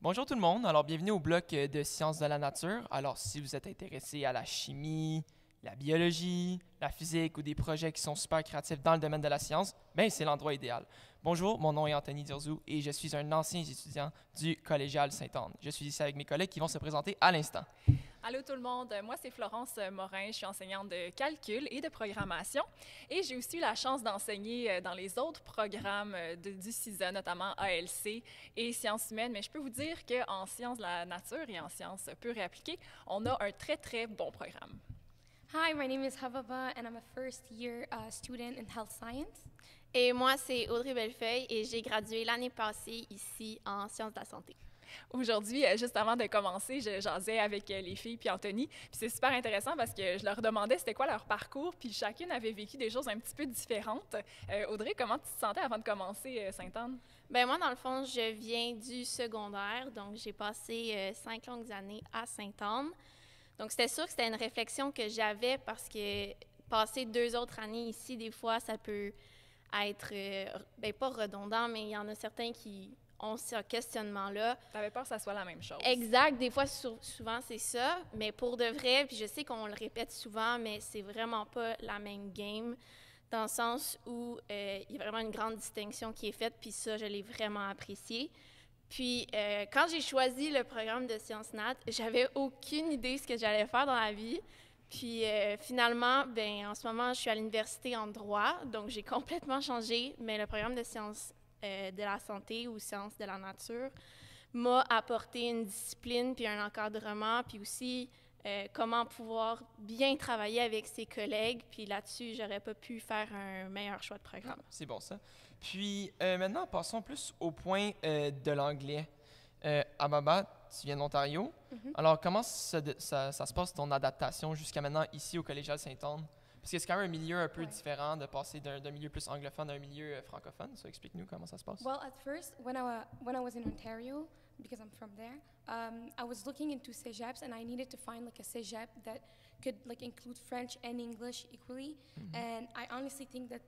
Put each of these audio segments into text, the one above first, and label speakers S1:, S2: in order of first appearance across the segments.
S1: Bonjour tout le monde, alors bienvenue au bloc de sciences de la nature. Alors si vous êtes intéressé à la chimie, la biologie, la physique ou des projets qui sont super créatifs dans le domaine de la science, ben c'est l'endroit idéal. Bonjour, mon nom est Anthony Dirzou et je suis un ancien étudiant du Collégial Sainte-Anne. Je suis ici avec mes collègues qui vont se présenter à l'instant.
S2: Allô tout le monde, moi c'est Florence Morin, je suis enseignante de calcul et de programmation et j'ai aussi eu la chance d'enseigner dans les autres programmes du CISA, notamment ALC et sciences humaines, mais je peux vous dire qu'en sciences de la nature et en sciences pures et appliquées, on a un très très bon programme.
S3: Hi, my name is Havaba and I'm a first year student in health science.
S4: Et moi, c'est Audrey Bellefeuille et j'ai gradué l'année passée ici en sciences de la santé.
S2: Aujourd'hui, juste avant de commencer, je jasais avec les filles puis Anthony. Puis c'est super intéressant parce que je leur demandais c'était quoi leur parcours, puis chacune avait vécu des choses un petit peu différentes. Audrey, comment tu te sentais avant de commencer Sainte-Anne?
S4: Ben moi, dans le fond, je viens du secondaire, donc j'ai passé 5 longues années à Sainte-Anne. Donc c'était sûr que c'était une réflexion que j'avais parce que passer 2 autres années ici, des fois, ça peut être, ben pas redondant, mais il y en a certains qui ont ce questionnement-là.
S2: T'avais peur que ça soit la même chose.
S4: Exact. Des fois, souvent, c'est ça. Mais pour de vrai, puis je sais qu'on le répète souvent, mais c'est vraiment pas la même game dans le sens où il y a vraiment une grande distinction qui est faite, puis ça, je l'ai vraiment apprécié. Puis, quand j'ai choisi le programme de Sciences Nat, j'avais aucune idée de ce que j'allais faire dans la vie. Puis, finalement, ben en ce moment, je suis à l'université en droit, donc j'ai complètement changé, mais le programme de sciences de la santé ou sciences de la nature m'a apporté une discipline puis un encadrement, puis aussi comment pouvoir bien travailler avec ses collègues. Puis là-dessus, j'aurais pas pu faire un meilleur choix de programme.
S1: C'est bon ça. Puis maintenant, passons plus au point de l'anglais. Ababa, tu viens d'Ontario. Alors comment ça se passe ton adaptation jusqu'à maintenant ici au Collégial Sainte-Anne? Parce que c'est quand même un milieu un peu
S3: Ouais.
S1: différent de passer d'un milieu plus anglophone à un milieu francophone. Ça, explique-nous comment ça se passe.
S3: Well, at first, when I was in Ontario, because I'm from there, I was looking into cegeps, and I needed to find like a cégep that could like include French and English equally. And I honestly think that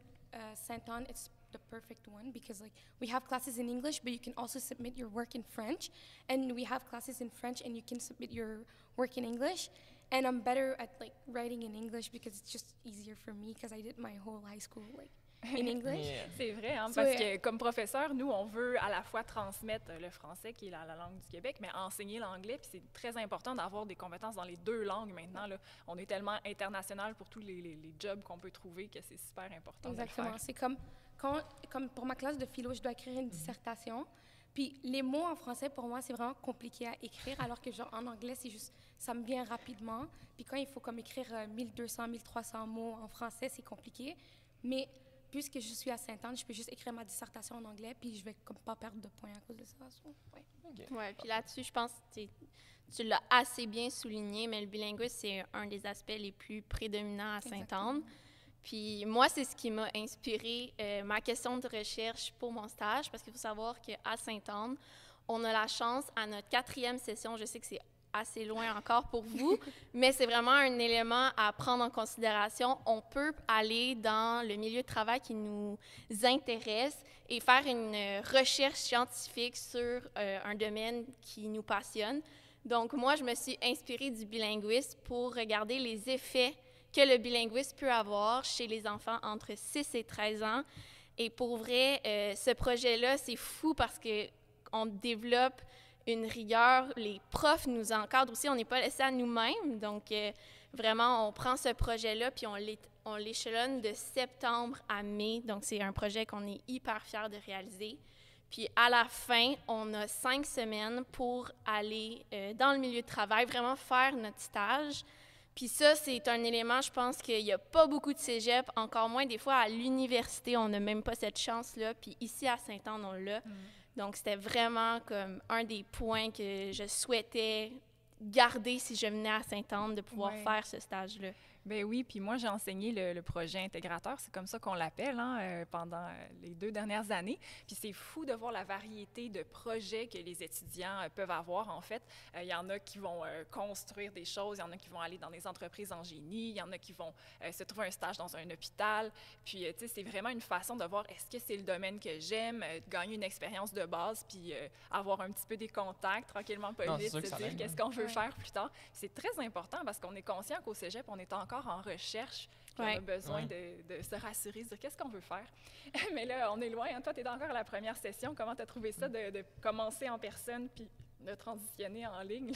S3: Saint Anne it's the perfect one because like we have classes in English, but you can also submit your work in French, and we have classes in French, and you can submit your work in English. And I'm better at like writing in English because it's just easier for me because I did my whole high school like in English.
S1: Yeah.
S2: C'est vrai, hein,
S3: So,
S2: parce que comme professeur, nous, on veut à la fois transmettre le français, qui est la langue du Québec, mais enseigner l'anglais. Puis c'est très important d'avoir des compétences dans les 2 langues maintenant. Là. On est tellement international pour tous les jobs qu'on peut trouver que c'est super important de le
S3: Exactement.
S2: faire.
S3: C'est comme pour ma classe de philo, je dois écrire une dissertation. Puis les mots en français, pour moi, c'est vraiment compliqué à écrire, alors que genre en anglais, c'est juste, ça me vient rapidement. Puis quand il faut comme écrire 1200, 1300 mots en français, c'est compliqué. Mais puisque je suis à Sainte-Anne, je peux juste écrire ma dissertation en anglais, puis je vais comme pas perdre de points à cause de ça. So, ouais.
S1: OK.
S4: Ouais, puis là-dessus, je pense que tu l'as assez bien souligné, mais le bilinguisme, c'est un des aspects les plus prédominants à Sainte-Anne. Puis moi, c'est ce qui m'a inspiré ma question de recherche pour mon stage, parce qu'il faut savoir qu'à Sainte-Anne, on a la chance, à notre 4e session, je sais que c'est assez loin encore pour vous, mais c'est vraiment un élément à prendre en considération. On peut aller dans le milieu de travail qui nous intéresse et faire une recherche scientifique sur un domaine qui nous passionne. Donc moi, je me suis inspirée du bilinguisme pour regarder les effets que le bilinguisme peut avoir chez les enfants entre 6 et 13 ans. Et pour vrai, ce projet-là, c'est fou parce qu'on développe une rigueur. Les profs nous encadrent aussi. On n'est pas laissé à nous-mêmes. Donc, vraiment, on prend ce projet-là puis on l'échelonne de septembre à mai. Donc, c'est un projet qu'on est hyper fiers de réaliser. Puis, à la fin, on a 5 semaines pour aller dans le milieu de travail, vraiment faire notre stage. Puis ça, c'est un élément, je pense qu'il n'y a pas beaucoup de cégep, encore moins des fois à l'université, on n'a même pas cette chance-là. Puis ici, à Sainte-Anne, on l'a. Donc, c'était vraiment comme un des points que je souhaitais garder si je venais à Sainte-Anne, de pouvoir
S2: Ouais.
S4: faire ce stage-là.
S2: Ben oui, puis moi, j'ai enseigné le projet intégrateur, c'est comme ça qu'on l'appelle, hein, pendant les 2 dernières années. Puis c'est fou de voir la variété de projets que les étudiants peuvent avoir, en fait. Il y en a qui vont construire des choses, il y en a qui vont aller dans des entreprises en génie, il y en a qui vont se trouver un stage dans un hôpital. Puis, tu sais, c'est vraiment une façon de voir est-ce que c'est le domaine que j'aime, gagner une expérience de base, puis avoir un petit peu des contacts, tranquillement, pas vite, se dire qu'est-ce qu'on veut faire plus tard. C'est très important parce qu'on est conscient qu'au cégep, on est encore en recherche, puis on a besoin de se rassurer, de dire qu'est-ce qu'on veut faire. Mais là, on est loin. Hein? Toi, tu es encore à la première session. Comment tu as trouvé ça de commencer en personne puis de transitionner en ligne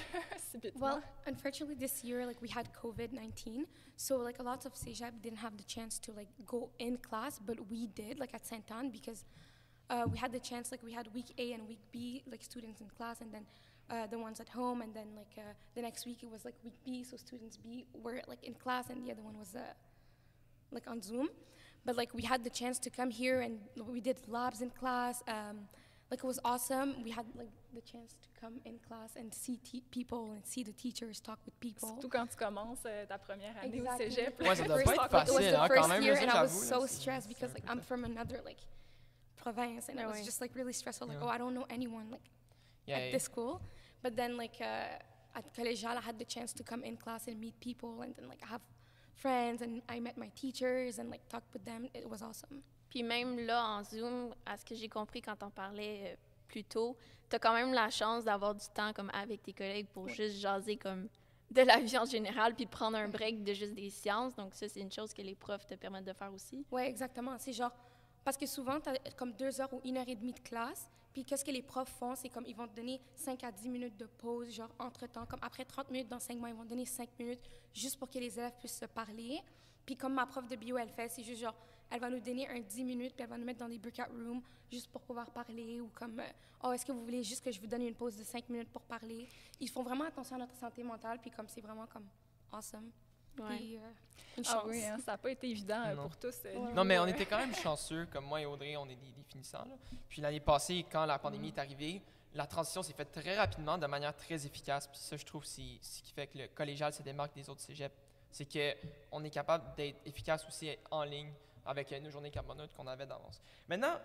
S2: subitement?
S3: Well, unfortunately, this year, like, we had COVID-19, so like a lot of CEGEP didn't have the chance to like go in class, but we did, like at Sainte Anne, because we had the chance, like we had week A and week B, like students in class, and then the ones at home, and then like the next week it was like week B, so students B were like in class, and the other one was like on Zoom. But like we had the chance to come here, and we did labs in class. Like it was awesome. We had like the chance to come in class and see people and see the teachers, talk with people.
S2: Surtout quand tu commences ta première année
S3: Exactly.
S2: au cégep.
S1: Ouais, ça doit pas être
S3: It was
S1: facile,
S3: the
S1: hein,
S3: first
S1: quand même.
S3: year,
S1: Ça,
S3: and I was
S1: j'avoue,
S3: so
S1: là,
S3: stressed because like I'm from another like province, and it was just like really stressful. Like, oh, I don't know anyone like at this school. But then like at collegial, I had the chance to come in class and meet people, and then like I have friends, and I met my teachers and like talked with them. It was awesome.
S4: Puis même là, en Zoom, à ce que j'ai compris quand on parlait plus tôt, tu as quand même la chance d'avoir du temps comme avec tes collègues pour juste jaser comme de la vie en général, puis de prendre un break de juste des sciences. Donc ça, c'est une chose que les profs te permettent de faire aussi.
S3: Ouais, exactement. C'est genre, parce que souvent, tu as comme 2 heures ou 1h30 de classe, puis qu'est-ce que les profs font, c'est comme ils vont te donner 5 à 10 minutes de pause, genre entre-temps, comme après 30 minutes d'enseignement, ils vont te donner 5 minutes juste pour que les élèves puissent se parler. Puis comme ma prof de bio, elle fait, c'est juste genre, elle va nous donner un 10 minutes, puis elle va nous mettre dans des breakout rooms juste pour pouvoir parler, ou comme, oh, est-ce que vous voulez juste que je vous donne une pause de 5 minutes pour parler? Ils font vraiment attention à notre santé mentale, puis comme c'est vraiment comme awesome.
S4: Ouais.
S3: Puis, une chance.
S2: Ah oui, hein, ça n'a pas été évident pour tous.
S1: Non, mais on était quand même chanceux, comme moi et Audrey, on est des finissants. Là. Puis l'année passée, quand la pandémie est arrivée, la transition s'est faite très rapidement, de manière très efficace. Puis ça, je trouve, c'est ce qui fait que le collégial se démarque des autres cégeps. C'est qu'on est capable d'être efficace aussi en ligne avec nos journées carboneuses qu'on avait d'avance. Maintenant,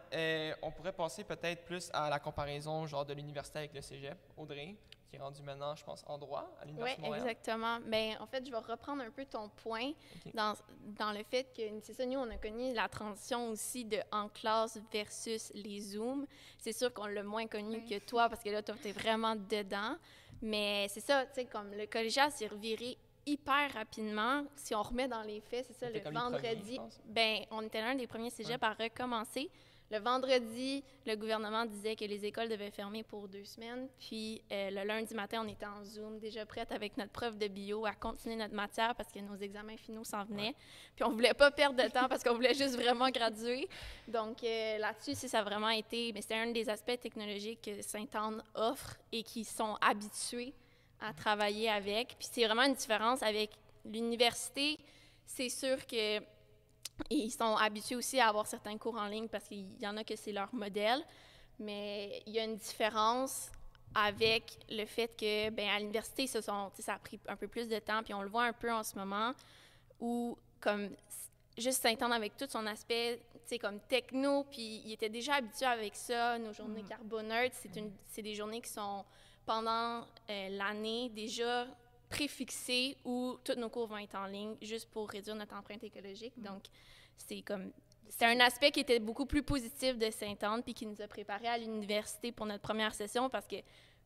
S1: on pourrait passer peut-être plus à la comparaison genre de l'université avec le cégep. Audrey, qui est rendue maintenant, je pense, en droit à l'Université de
S4: Oui,
S1: Montréal.
S4: exactement. Bien, en fait, je vais reprendre un peu ton point dans le fait que, c'est ça, nous, on a connu la transition aussi de en classe versus les Zooms. C'est sûr qu'on l'a moins connu que toi, parce que là, toi, tu es vraiment dedans. Mais c'est ça, tu sais, comme le collégial s'est reviré hyper rapidement. Si on remet dans les faits, c'est ça, le vendredi, ben, on était l'un des premiers cégeps à recommencer. Le vendredi, le gouvernement disait que les écoles devaient fermer pour 2 semaines. Puis le lundi matin, on était en Zoom, déjà prête avec notre prof de bio à continuer notre matière parce que nos examens finaux s'en venaient. Puis on voulait pas perdre de temps parce qu'on voulait juste vraiment graduer. Donc là-dessus, ça a vraiment été... Mais c'est un des aspects technologiques que Sainte-Anne offre et qui sont habitués à travailler avec. Puis c'est vraiment une différence avec l'université. C'est sûr que ils sont habitués aussi à avoir certains cours en ligne parce qu'il y en a que c'est leur modèle. Mais il y a une différence avec le fait que, bien, à l'université, ça a pris un peu plus de temps. Puis on le voit un peu en ce moment où, comme, juste Sainte-Anne avec tout son aspect, tu sais, comme techno, puis ils étaient déjà habitués avec ça. Nos journées carboneutres, c'est des journées qui sont pendant l'année déjà préfixés où tous nos cours vont être en ligne juste pour réduire notre empreinte écologique. Donc, c'est un aspect qui était beaucoup plus positif de Sainte-Anne puis qui nous a préparés à l'université pour notre première session parce que,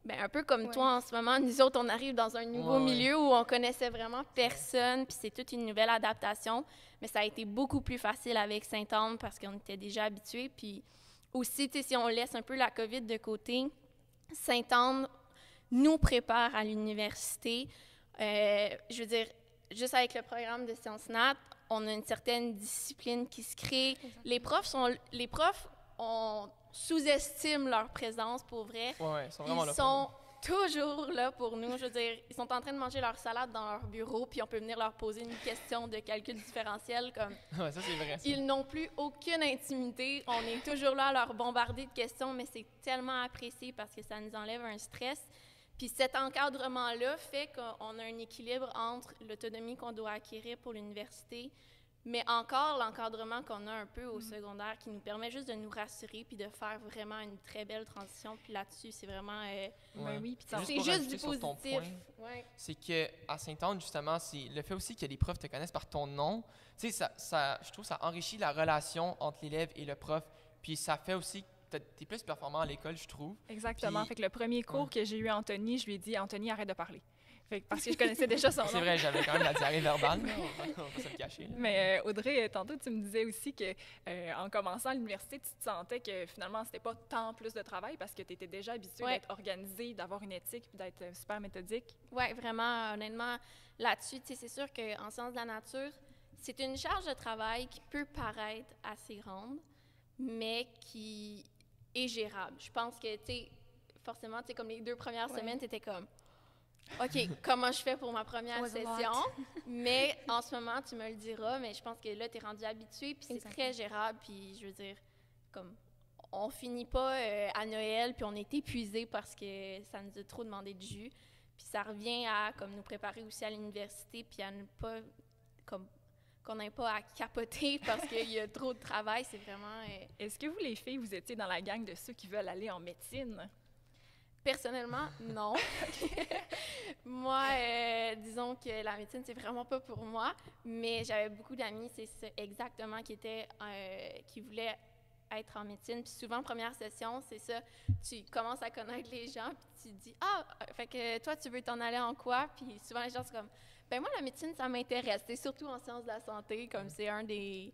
S4: ben, un peu comme toi en ce moment, nous autres, on arrive dans un nouveau milieu où on connaissait vraiment personne puis c'est toute une nouvelle adaptation. Mais ça a été beaucoup plus facile avec Sainte-Anne parce qu'on était déjà habitués. Puis aussi, tu sais, si on laisse un peu la COVID de côté, Sainte-Anne nous prépare à l'université. Je veux dire, juste avec le programme de Sciences Nat, on a une certaine discipline qui se crée. Les profs, on sous-estime leur présence, pour vrai.
S1: Ils sont vraiment
S4: là pour nous. Toujours là pour nous. Je veux dire, ils sont en train de manger leur salade dans leur bureau, puis on peut venir leur poser une question de calcul différentiel. Comme
S1: ça, c'est vrai. Ça.
S4: Ils n'ont plus aucune intimité. On est toujours là à leur bombarder de questions, mais c'est tellement apprécié parce que ça nous enlève un stress. Puis cet encadrement-là fait qu'on a un équilibre entre l'autonomie qu'on doit acquérir pour l'université, mais encore l'encadrement qu'on a un peu au secondaire qui nous permet juste de nous rassurer puis de faire vraiment une très belle transition. Puis là-dessus, c'est vraiment...
S2: oui, puis
S4: c'est
S1: pour
S4: juste
S1: rajouter
S4: du
S1: sur ton
S4: positif.
S1: point,
S4: Ouais.
S1: c'est qu'à Sainte-Anne, justement, c'est le fait aussi que les profs te connaissent par ton nom. Tu sais, je trouve que ça enrichit la relation entre l'élève et le prof. Puis ça fait aussi que tu es plus performant à l'école, je trouve.
S2: Exactement.
S1: Puis-
S2: Fait que le premier cours que j'ai eu à Anthony, je lui ai dit, Anthony, arrête de parler. Fait que, parce que je connaissais déjà son nom.
S1: C'est vrai, j'avais quand même la diarrhée verbale, là, on va pas se le cacher. Là.
S2: Mais Audrey, tantôt, tu me disais aussi que en commençant à l'université, tu te sentais que finalement, c'était pas tant plus de travail parce que tu étais déjà habituée
S4: Ouais.
S2: d'être organisée, d'avoir une éthique puis d'être super méthodique.
S4: Oui, vraiment, honnêtement, là-dessus, tu sais, c'est sûr qu'en sciences de la nature, c'est une charge de travail qui peut paraître assez grande, mais qui est gérable. Je pense que, tu sais, forcément, tu sais, comme les 2 premières semaines, tu étais comme, OK, comment je fais pour ma première
S3: It was a lot.
S4: session? Mais en ce moment, tu me le diras, mais je pense que là, tu es rendu habitué, puis c'est
S3: Exactement.
S4: très gérable, puis je veux dire, comme, on finit pas à Noël, puis on est épuisé parce que ça nous a trop demandé de jus. Puis ça revient à, comme, nous préparer aussi à l'université, puis à ne pas, comme, qu'on n'ait pas à capoter parce qu'il y a trop de travail, c'est vraiment...
S2: Est-ce que vous, les filles, vous étiez dans la gang de ceux qui veulent aller en médecine?
S4: Personnellement, non. Moi, disons que la médecine, c'est vraiment pas pour moi, mais j'avais beaucoup d'amis, c'est ça exactement, qui voulaient être en médecine. Puis souvent, première session, c'est ça, tu commences à connaître les gens, puis tu te dis « Ah, fait que toi, tu veux t'en aller en quoi? » Puis souvent, les gens sont comme « Ben moi, la médecine, ça m'intéresse. » C'est surtout en sciences de la santé, comme c'est un des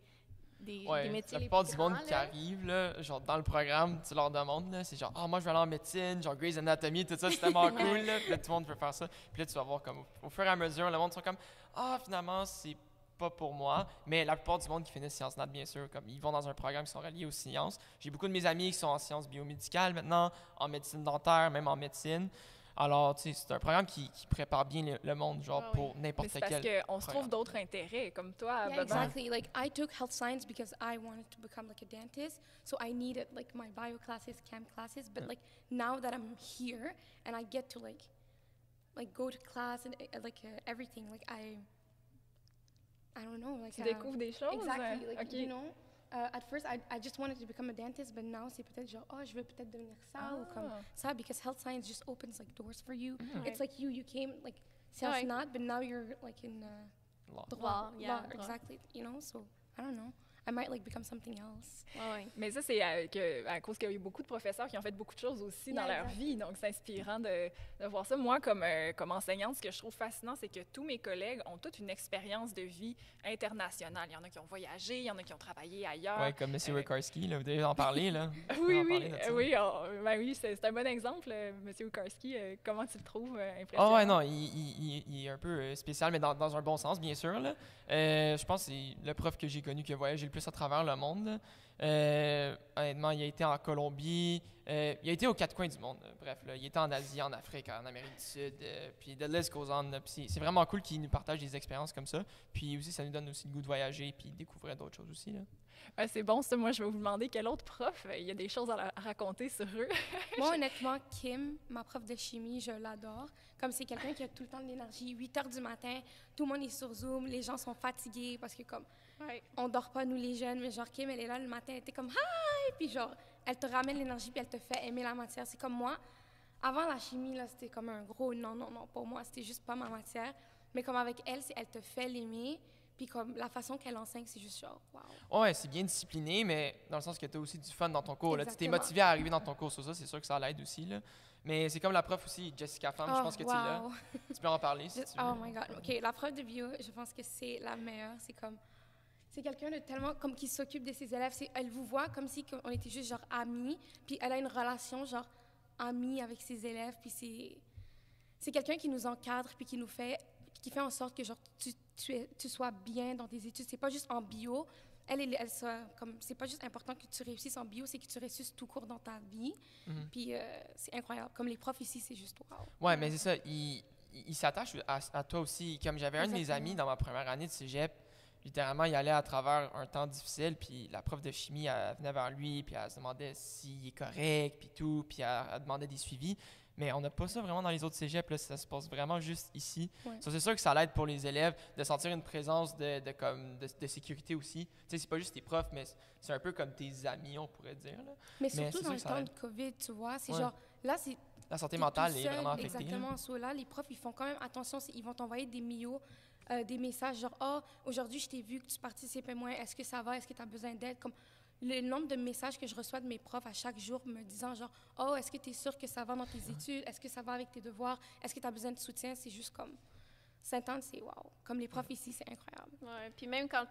S4: métiers
S1: la
S4: les
S1: plupart
S4: plus
S1: du monde
S4: grands,
S1: qui
S4: là.
S1: arrive, là, genre dans le programme, tu leur demandes, là, c'est genre, ah, moi je vais aller en médecine, genre Grey's Anatomy, tout ça, c'est tellement cool, là. Puis là, tout le monde veut faire ça. Puis là, tu vas voir, comme, au fur et à mesure, le monde sont comme, ah, finalement, c'est pas pour moi. Mais la plupart du monde qui finissent Sciences Nat, bien sûr, comme ils vont dans un programme qui sont reliés aux sciences. J'ai beaucoup de mes amis qui sont en sciences biomédicales maintenant, en médecine dentaire, même en médecine. Alors, tu sais, c'est un programme qui prépare bien le monde, genre,
S4: Ah oui.
S1: pour
S2: Mais
S1: n'importe
S2: c'est parce
S1: quel
S2: qu'on se trouve
S1: programme.
S2: d'autres intérêts, comme toi,
S3: Yeah,
S2: Baba.
S3: exactly. Like I took health science because I wanted to become like a dentist, so I needed like my bio classes, chem classes. But like now that I'm here and I get to like go to class and everything, like I don't know, like
S2: Tu découvres des choses?
S3: exactly, like
S2: OK.
S3: you know. At first, I just wanted to become a dentist, but now c'est peut-être genre, oh, je veux peut-être devenir ça ou comme
S2: Ah.
S3: ça, because health science just opens like doors for you.
S4: Ouais.
S3: It's like you came like science
S4: Ouais.
S3: not, but now you're like in
S1: Law.
S3: droit,
S4: Yeah,
S3: law,
S4: droit.
S3: exactly. You know, so I don't know. I might like become something else.
S4: Ouais.
S2: Mais ça, c'est à cause qu'il y a eu beaucoup de professeurs qui ont fait beaucoup de choses aussi dans
S3: Yeah,
S2: leur
S3: exactly.
S2: vie. Donc, c'est inspirant de voir ça. Moi, comme enseignante, ce que je trouve fascinant, c'est que tous mes collègues ont toute une expérience de vie internationale. Il y en a qui ont voyagé, il y en a qui ont travaillé ailleurs.
S1: Ouais, comme M. Wikarski, là, vous devez en parler, là.
S2: Oui,
S1: On va en
S2: oui,
S1: parler de ça.
S2: oui, ben oui, c'est un bon exemple, M. Wikarski. Comment tu le trouves
S1: Ah
S2: impressionnant?
S1: ouais, non, il est un peu spécial, mais dans un bon sens, bien sûr. Là. Je pense que c'est le prof que j'ai connu qui a voyagé le plus à travers le monde. Là. Honnêtement, il a été en Colombie, il a été aux 4 coins du monde. Bref, là, il était en Asie, en Afrique, en Amérique du Sud, puis the list goes on. Là. Puis c'est vraiment cool qu'il nous partage des expériences comme ça. Puis aussi, ça nous donne aussi le goût de voyager puis de découvrir d'autres choses aussi. Là.
S2: Ouais, c'est bon, ça. Moi, je vais vous demander quel autre prof, il y a des choses à raconter sur eux.
S3: Moi, honnêtement, Kim, ma prof de chimie, je l'adore. Comme c'est quelqu'un qui a tout le temps de l'énergie. 8 heures du matin, tout le monde est sur Zoom, les gens sont fatigués parce que comme
S4: Ouais.
S3: on dort pas, nous les jeunes, mais genre Kim, elle est là le matin, elle était comme hi, puis genre elle te ramène l'énergie puis elle te fait aimer la matière. C'est comme moi, avant la chimie là, c'était comme un gros non pour moi, c'était juste pas ma matière. Mais comme avec elle, elle te fait l'aimer, puis comme la façon qu'elle enseigne, c'est juste genre wow.
S1: Ouais, c'est bien discipliné, mais dans le sens que tu as aussi du fun dans ton cours. Tu es
S3: Exactement.
S1: motivé à arriver dans ton cours sur ça, c'est sûr que ça l'aide aussi. Là. Mais c'est comme la prof aussi, Jessica Pham, je
S3: Oh,
S1: pense que tu es là.
S3: wow.
S1: Tu peux en parler si tu veux.
S3: Oh my god. OK, la prof de bio, je pense que c'est la meilleure. C'est quelqu'un de tellement comme qui s'occupe de ses élèves. Elle vous voit comme si on était juste genre amis, puis elle a une relation genre amie avec ses élèves, puis c'est quelqu'un qui nous encadre puis qui fait en sorte que genre tu sois bien dans tes études. C'est pas juste en bio. Comme c'est pas juste important que tu réussisses en bio, c'est que tu réussisses tout court dans ta vie.
S1: Mhm.
S3: Puis c'est incroyable. Comme les profs ici, c'est juste wow.
S1: Ouais, mais c'est ça, il s'attache à toi aussi. Comme j'avais un de mes
S3: Exactement.
S1: amis dans ma première année de cégep, littéralement, il allait à travers un temps difficile, puis la prof de chimie, elle venait vers lui, puis elle se demandait s'il est correct, puis tout, puis elle demandait des suivis. Mais on n'a pas ça vraiment dans les autres cégeps, là, ça se passe vraiment juste ici.
S3: Ouais.
S1: So, c'est sûr que ça l'aide pour les élèves de sentir une présence de sécurité aussi. Tu sais, c'est pas juste tes profs, mais c'est un peu comme tes amis, on pourrait dire. Là.
S3: Mais
S1: c'est
S3: surtout
S1: sûr
S3: dans
S1: que
S3: le
S1: ça
S3: temps
S1: aide.
S3: de COVID, tu vois, c'est
S1: Ouais.
S3: genre, là, c'est
S1: La santé
S3: t'es
S1: mentale
S3: tout
S1: est
S3: seul,
S1: vraiment affectée. là.
S3: Exactement. So, là, les profs, ils font quand même attention. Ils vont t'envoyer des messages genre, « Oh, aujourd'hui, je t'ai vu que tu participais moins. Est-ce que ça va? Est-ce que tu as besoin d'aide? » Comme le nombre de messages que je reçois de mes profs à chaque jour me disant genre, « Oh, est-ce que tu es sûr que ça va dans tes études? Est-ce que ça va avec tes devoirs? Est-ce que tu as besoin de soutien? » C'est juste comme... Sainte-Anne, c'est wow. Comme les profs ici, c'est incroyable.
S4: Ouais, puis même quand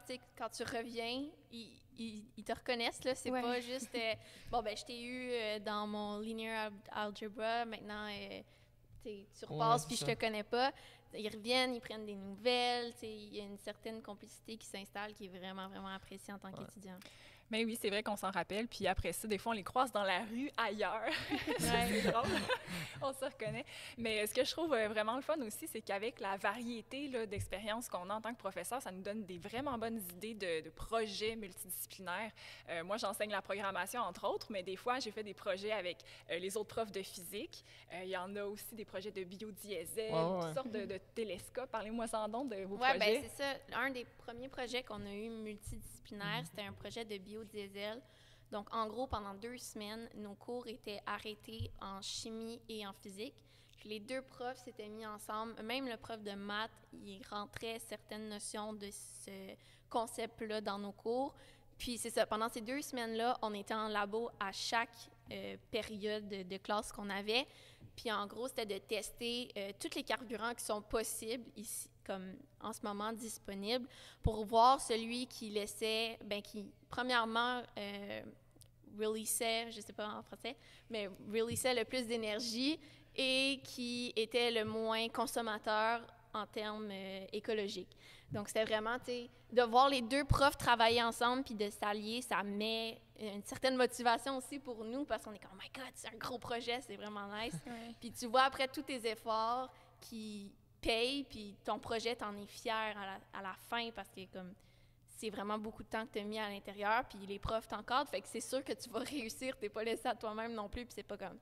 S4: tu reviens, ils te reconnaissent, là. C'est
S3: Ouais.
S4: pas juste, bon, ben, je t'ai eu dans mon linear algebra, maintenant, tu repasses,
S1: c'est
S4: puis je
S1: ça.
S4: te connais pas. Ils reviennent, ils prennent des nouvelles, il y a une certaine complicité qui s'installe qui est vraiment, vraiment appréciée en tant qu'étudiant.
S2: Mais oui, c'est vrai qu'on s'en rappelle. Puis après ça, des fois, on les croise dans la rue ailleurs. C'est drôle. On se reconnaît. Mais ce que je trouve vraiment le fun aussi, c'est qu'avec la variété là, d'expériences qu'on a en tant que professeur, ça nous donne des vraiment bonnes idées de projets multidisciplinaires. Moi, j'enseigne la programmation, entre autres, mais des fois, j'ai fait des projets avec les autres profs de physique. Il y en a aussi des projets de biodiesel, toutes sortes de télescopes. Parlez-moi sans don de vos projets.
S4: Oui, bien, c'est ça. Un des premiers projets qu'on a eu multidisciplinaire, c'était un projet de biodiesel. Donc, en gros, pendant 2 semaines, nos cours étaient arrêtés en chimie et en physique. Puis les 2 profs s'étaient mis ensemble. Même le prof de maths, il rentrait certaines notions de ce concept-là dans nos cours. Puis c'est ça, pendant ces 2 semaines-là, on était en labo à chaque période de classe qu'on avait. Puis en gros, c'était de tester tous les carburants qui sont possibles ici, comme en ce moment disponibles, pour voir celui qui laissait, bien, qui premièrement releasait, je ne sais pas en français, mais releasait le plus d'énergie et qui était le moins consommateur en termes écologiques. Donc, c'était vraiment, tu sais, de voir les 2 profs travailler ensemble puis de s'allier, ça met une certaine motivation aussi pour nous parce qu'on est comme, oh my God, c'est un gros projet, c'est vraiment nice.
S3: Ouais.
S4: Puis tu vois après tous tes efforts qui payent, puis ton projet, t'en es fier à la fin parce que comme c'est vraiment beaucoup de temps que tu as mis à l'intérieur, puis les profs t'encadrent, fait que c'est sûr que tu vas réussir, t'es pas laissé à toi-même non plus, puis c'est pas comme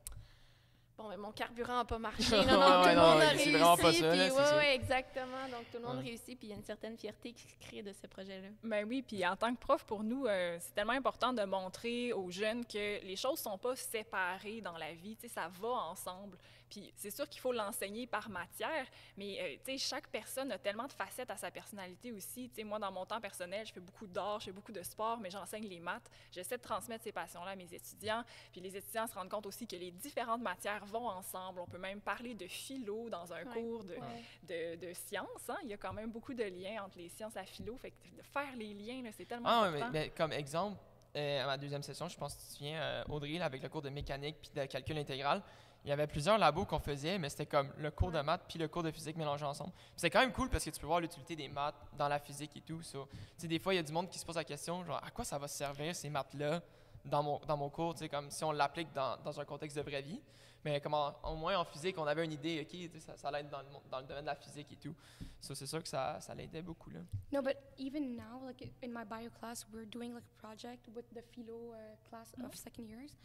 S4: bon, mais mon carburant n'a pas marché. Non, tout le monde a réussi.
S1: C'est vraiment pas ça, là, c'est ça.
S4: Oui, exactement. Donc, tout le monde réussit, puis il y a une certaine fierté qui se crée de ce projet-là.
S2: Ben oui, puis en tant que prof, pour nous, c'est tellement important de montrer aux jeunes que les choses sont pas séparées dans la vie, tu sais, ça va ensemble. Puis c'est sûr qu'il faut l'enseigner par matière, mais tu sais, chaque personne a tellement de facettes à sa personnalité aussi. Tu sais, moi, dans mon temps personnel, je fais beaucoup d'art, je fais beaucoup de sport, mais j'enseigne les maths. J'essaie de transmettre ces passions-là à mes étudiants. Puis les étudiants se rendent compte aussi que les différentes matières vont ensemble. On peut même parler de philo dans un cours de sciences. Hein? Il y a quand même beaucoup de liens entre les sciences et la philo. Fait que de faire les liens, là, c'est tellement important.
S1: Mais comme exemple, à ma 2e session, je pense que tu te souviens, Audrey, là, avec le cours de mécanique puis de calcul intégral, il y avait plusieurs labos qu'on faisait, mais c'était comme le cours de maths puis le cours de physique mélangés ensemble. Puis c'est quand même cool parce que tu peux voir l'utilité des maths dans la physique et tout. So, des fois, il y a du monde qui se pose la question, genre, à quoi ça va servir ces maths-là dans mon cours, comme si on l'applique dans un contexte de vraie vie. Mais comme au moins en physique, on avait une idée, OK, ça l'aide dans le domaine de la physique et tout. So, c'est sûr que ça l'aidait beaucoup, là.
S3: No, but even now, like in my bio class, we're doing like a project with the philo class of second years.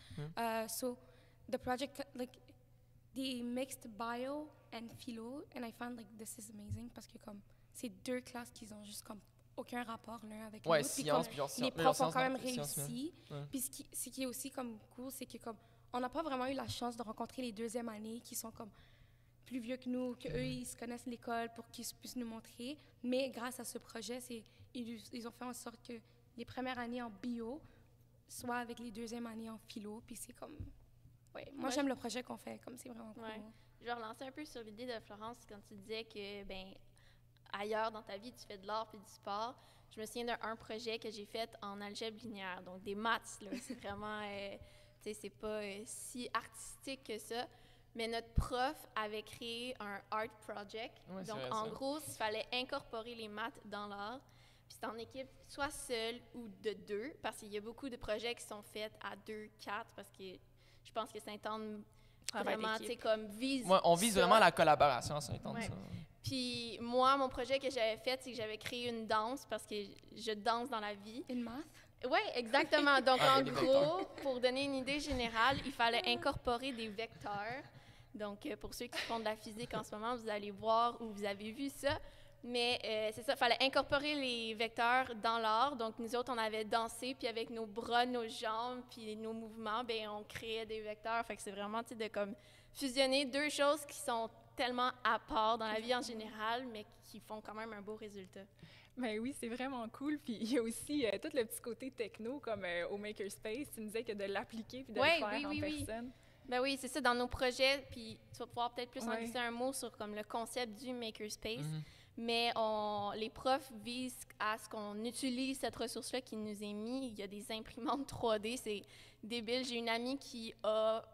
S3: So the project, like, they mixed bio and philo, and I found like this is amazing parce que comme c'est 2 classes qui ont juste comme aucun rapport l'un avec l'autre.
S1: Sciences, puis genre
S3: les profs ont quand même
S1: sciences,
S3: réussi. Puis ce qui est aussi comme cool, c'est que comme on n'a pas vraiment eu la chance de rencontrer les 2e années qui sont comme plus vieux que nous, qu'eux, ils se connaissent l'école pour qu'ils puissent nous montrer. Mais grâce à ce projet, ils ont fait en sorte que les premières années en bio soient avec les 2e années en philo. Puis c'est comme... Ouais, moi, j'aime le projet qu'on fait, comme c'est vraiment cool.
S4: Ouais. Je vais relancer un peu sur l'idée de Florence quand tu disais que, ben, ailleurs dans ta vie, tu fais de l'art puis du sport. Je me souviens d'un projet que j'ai fait en algèbre linéaire, donc des maths, là. C'est vraiment... tu sais, c'est pas si artistique que ça. Mais notre prof avait créé un art project.
S1: Ouais,
S4: donc,
S1: vrai,
S4: en
S1: ça.
S4: gros, il fallait incorporer les maths dans l'art. Puis c'est en équipe, soit seul ou de 2, parce qu'il y a beaucoup de projets qui sont faits à 2, 4, parce que je pense que Sainte-Anne vraiment, tu sais, comme vise.
S1: Ouais, on vise
S4: ça.
S1: vraiment la collaboration à Sainte-Anne.
S4: Ouais.
S1: Ça.
S4: Puis moi, mon projet que j'avais fait, c'est que j'avais créé une danse, parce que je danse dans la vie.
S3: In math?
S4: Oui, exactement. Donc,
S1: Ah,
S4: en
S1: des
S4: gros, pour donner une idée générale, il fallait incorporer des vecteurs. Donc, pour ceux qui font de la physique en ce moment, vous allez voir ou vous avez vu ça. Mais c'est ça, il fallait incorporer les vecteurs dans l'art. Donc, nous autres, on avait dansé, puis avec nos bras, nos jambes, puis nos mouvements, bien, on créait des vecteurs. Fait que c'est vraiment, tu sais, de comme fusionner deux choses qui sont tellement à part dans la vie en général, mais qui font quand même un beau résultat.
S2: Ben oui, c'est vraiment cool. Puis il y a aussi tout le petit côté techno, comme au Makerspace. Tu nous disais que de l'appliquer puis de le faire en personne.
S4: Ben oui, c'est ça, dans nos projets. Puis tu vas pouvoir peut-être plus en glisser un mot sur comme le concept du Makerspace. Mais les profs visent à ce qu'on utilise cette ressource-là qui nous est mise. Il y a des imprimantes 3D, c'est débile. J'ai une amie qui a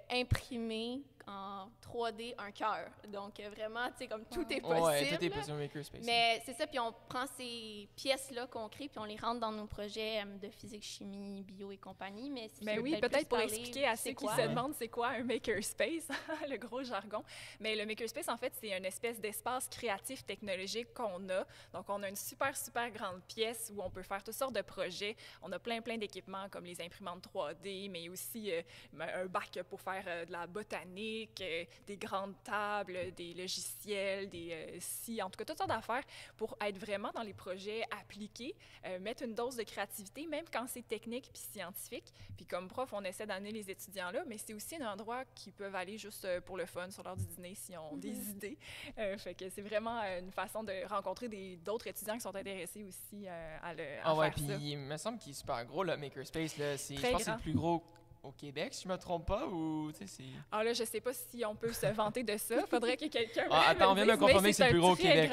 S4: imprimé en 3D un cœur. Donc, vraiment, tu sais, comme tout est possible.
S1: Ouais, tout est possible au Makerspace.
S4: Mais c'est ça, puis on prend ces pièces-là qu'on crée, puis on les rentre dans nos projets de physique, chimie, bio et compagnie. Mais
S2: oui, peut-être pour expliquer à ceux qui se demandent c'est quoi un Makerspace, le gros jargon. Mais le Makerspace, en fait, c'est une espèce d'espace créatif technologique qu'on a. Donc, on a une super, super grande pièce où on peut faire toutes sortes de projets. On a plein d'équipements comme les imprimantes 3D, mais aussi un bac pour faire de la botanique, des grandes tables, des logiciels, des en tout cas, toutes sortes d'affaires pour être vraiment dans les projets appliqués, mettre une dose de créativité, même quand c'est technique puis scientifique. Puis comme prof, on essaie d'amener les étudiants là, mais c'est aussi un endroit qui peuvent aller juste pour le fun, sur l'heure du dîner, s'ils ont des idées. Fait que c'est vraiment une façon de rencontrer d'autres étudiants qui sont intéressés aussi à faire
S1: puis
S2: ça.
S1: il me semble qu'il est super gros, le Makerspace. Là. Je pense
S2: grand.
S1: que c'est le plus gros au Québec, si je me trompe pas, ou tu sais, c'est...
S2: Ah là, je sais pas si on peut se vanter de ça. Faudrait que quelqu'un
S1: attends, on vient de me confirmer que c'est le plus gros au Québec.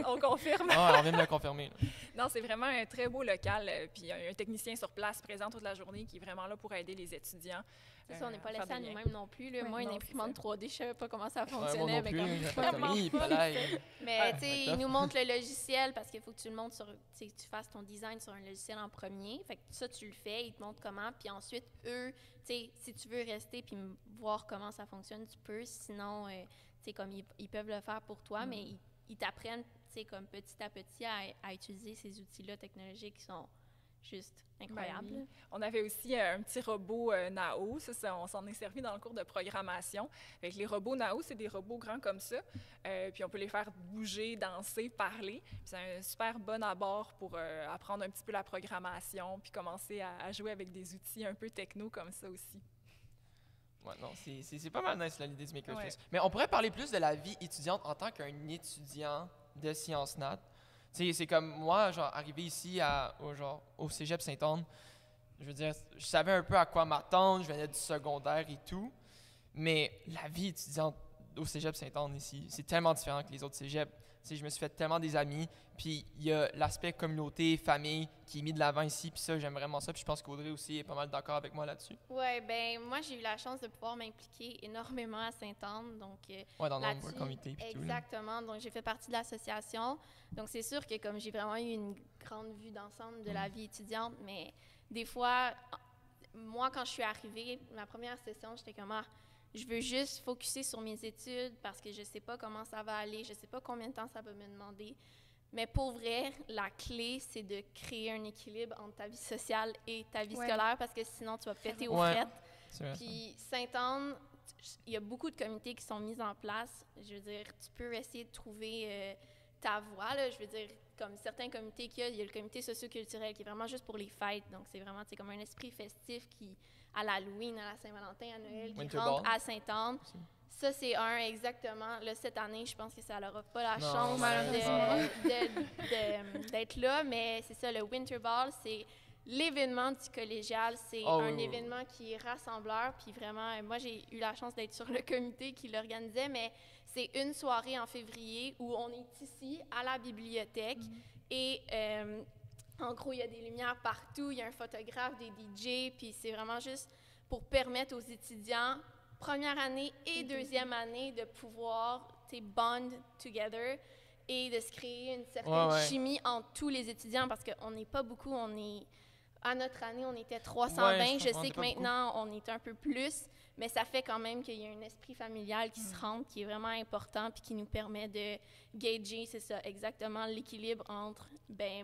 S2: On confirme.
S1: On vient de me confirmer. Là.
S2: Non, c'est vraiment un très beau local. Puis il y a un technicien sur place présent toute la journée qui est vraiment là pour aider les étudiants.
S4: C'est ça, on n'est pas laissé à nous-mêmes non plus. Là. Moi, une imprimante 3D, je ne savais pas comment ça fonctionnait.
S1: Moi non plus,
S4: mais tu sais, il nous montre le logiciel parce qu'il faut que tu le montres tu fasses ton design sur un logiciel en premier. Fait que ça, tu le fais, ils te montrent comment. Puis ensuite, eux, tu sais, si tu veux rester puis voir comment ça fonctionne, tu peux. Sinon, tu sais, comme ils peuvent le faire pour toi, mais ils t'apprennent, tu sais, comme petit à petit à utiliser ces outils-là technologiques qui sont juste incroyable.
S2: Ben oui. On avait aussi un petit robot Nao. Ça, on s'en est servi dans le cours de programmation. Avec les robots Nao, c'est des robots grands comme ça. Puis on peut les faire bouger, danser, parler. Puis c'est un super bon abord pour apprendre un petit peu la programmation puis commencer à jouer avec des outils un peu techno comme ça aussi.
S1: Ouais, non, c'est pas mal nice l'idée du Makerspace. Mais on pourrait parler plus de la vie étudiante en tant qu'un étudiant de Sciences Nat. C'est comme moi, genre, arrivé ici au Cégep Sainte-Anne, je veux dire, je savais un peu à quoi m'attendre, je venais du secondaire et tout, mais la vie étudiante au Cégep Sainte-Anne ici, c'est tellement différent que les autres cégeps. Je me suis fait tellement des amis, puis il y a l'aspect communauté, famille qui est mis de l'avant ici, puis ça, j'aime vraiment ça, puis je pense qu'Audrey aussi est pas mal d'accord avec moi là-dessus.
S4: Oui, ben moi, j'ai eu la chance de pouvoir m'impliquer énormément à Sainte-Anne, donc
S1: dans nombreux comités, puis tout.
S4: Exactement, donc j'ai fait partie de l'association, donc c'est sûr que comme j'ai vraiment eu une grande vue d'ensemble de la vie étudiante, mais des fois, moi, quand je suis arrivée, ma première session, j'étais comme je veux juste focusser sur mes études parce que je sais pas comment ça va aller, je sais pas combien de temps ça va me demander. Mais pour vrai, la clé, c'est de créer un équilibre entre ta vie sociale et ta vie scolaire parce que sinon, tu vas péter aux frettes. Puis Sainte-Anne, il y a beaucoup de comités qui sont mis en place. Je veux dire, tu peux essayer de trouver ta voie. Là. Je veux dire, comme certains comités qu'il y a le comité socioculturel qui est vraiment juste pour les fêtes. Donc, c'est vraiment comme un esprit festif qui, à l'Halloween, à la Saint-Valentin, à Noël, qui rentre à Sainte-Anne. Ça, c'est exactement. Là, cette année, je pense que ça n'aura pas la chance d'être là, mais c'est ça, le Winter Ball, c'est l'événement du collégial. C'est un événement qui est rassembleur. Puis vraiment, moi, j'ai eu la chance d'être sur le comité qui l'organisait, mais c'est une soirée en février où on est ici, à la bibliothèque, et en gros, il y a des lumières partout, il y a un photographe, des DJ, puis c'est vraiment juste pour permettre aux étudiants, première année et deuxième année, de pouvoir bond together et de se créer une certaine chimie entre tous les étudiants parce qu'on n'est pas beaucoup, à notre année, on était 320. Je sais que maintenant, on est un peu plus, mais ça fait quand même qu'il y a un esprit familial qui se rentre, qui est vraiment important, puis qui nous permet de gager, c'est ça, exactement l'équilibre entre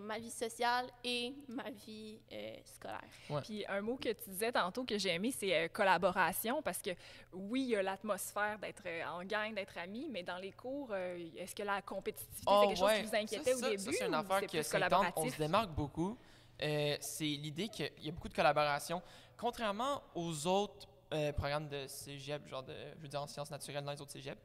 S4: ma vie sociale et ma vie scolaire.
S1: Ouais.
S2: Puis un mot que tu disais tantôt que j'ai aimé, c'est collaboration, parce que oui, il y a l'atmosphère d'être en gang, d'être amis, mais dans les cours, est-ce que la compétitivité, c'est quelque chose qui vous inquiétait au début?
S1: Ça, c'est une affaire
S2: ou c'est
S1: que
S2: plus
S1: Saint-Anne, on
S2: collaboratif?
S1: se démarque beaucoup. C'est l'idée qu'il y a beaucoup de collaboration. Contrairement aux autres programmes de cégep, je veux dire en sciences naturelles dans les autres cégeps,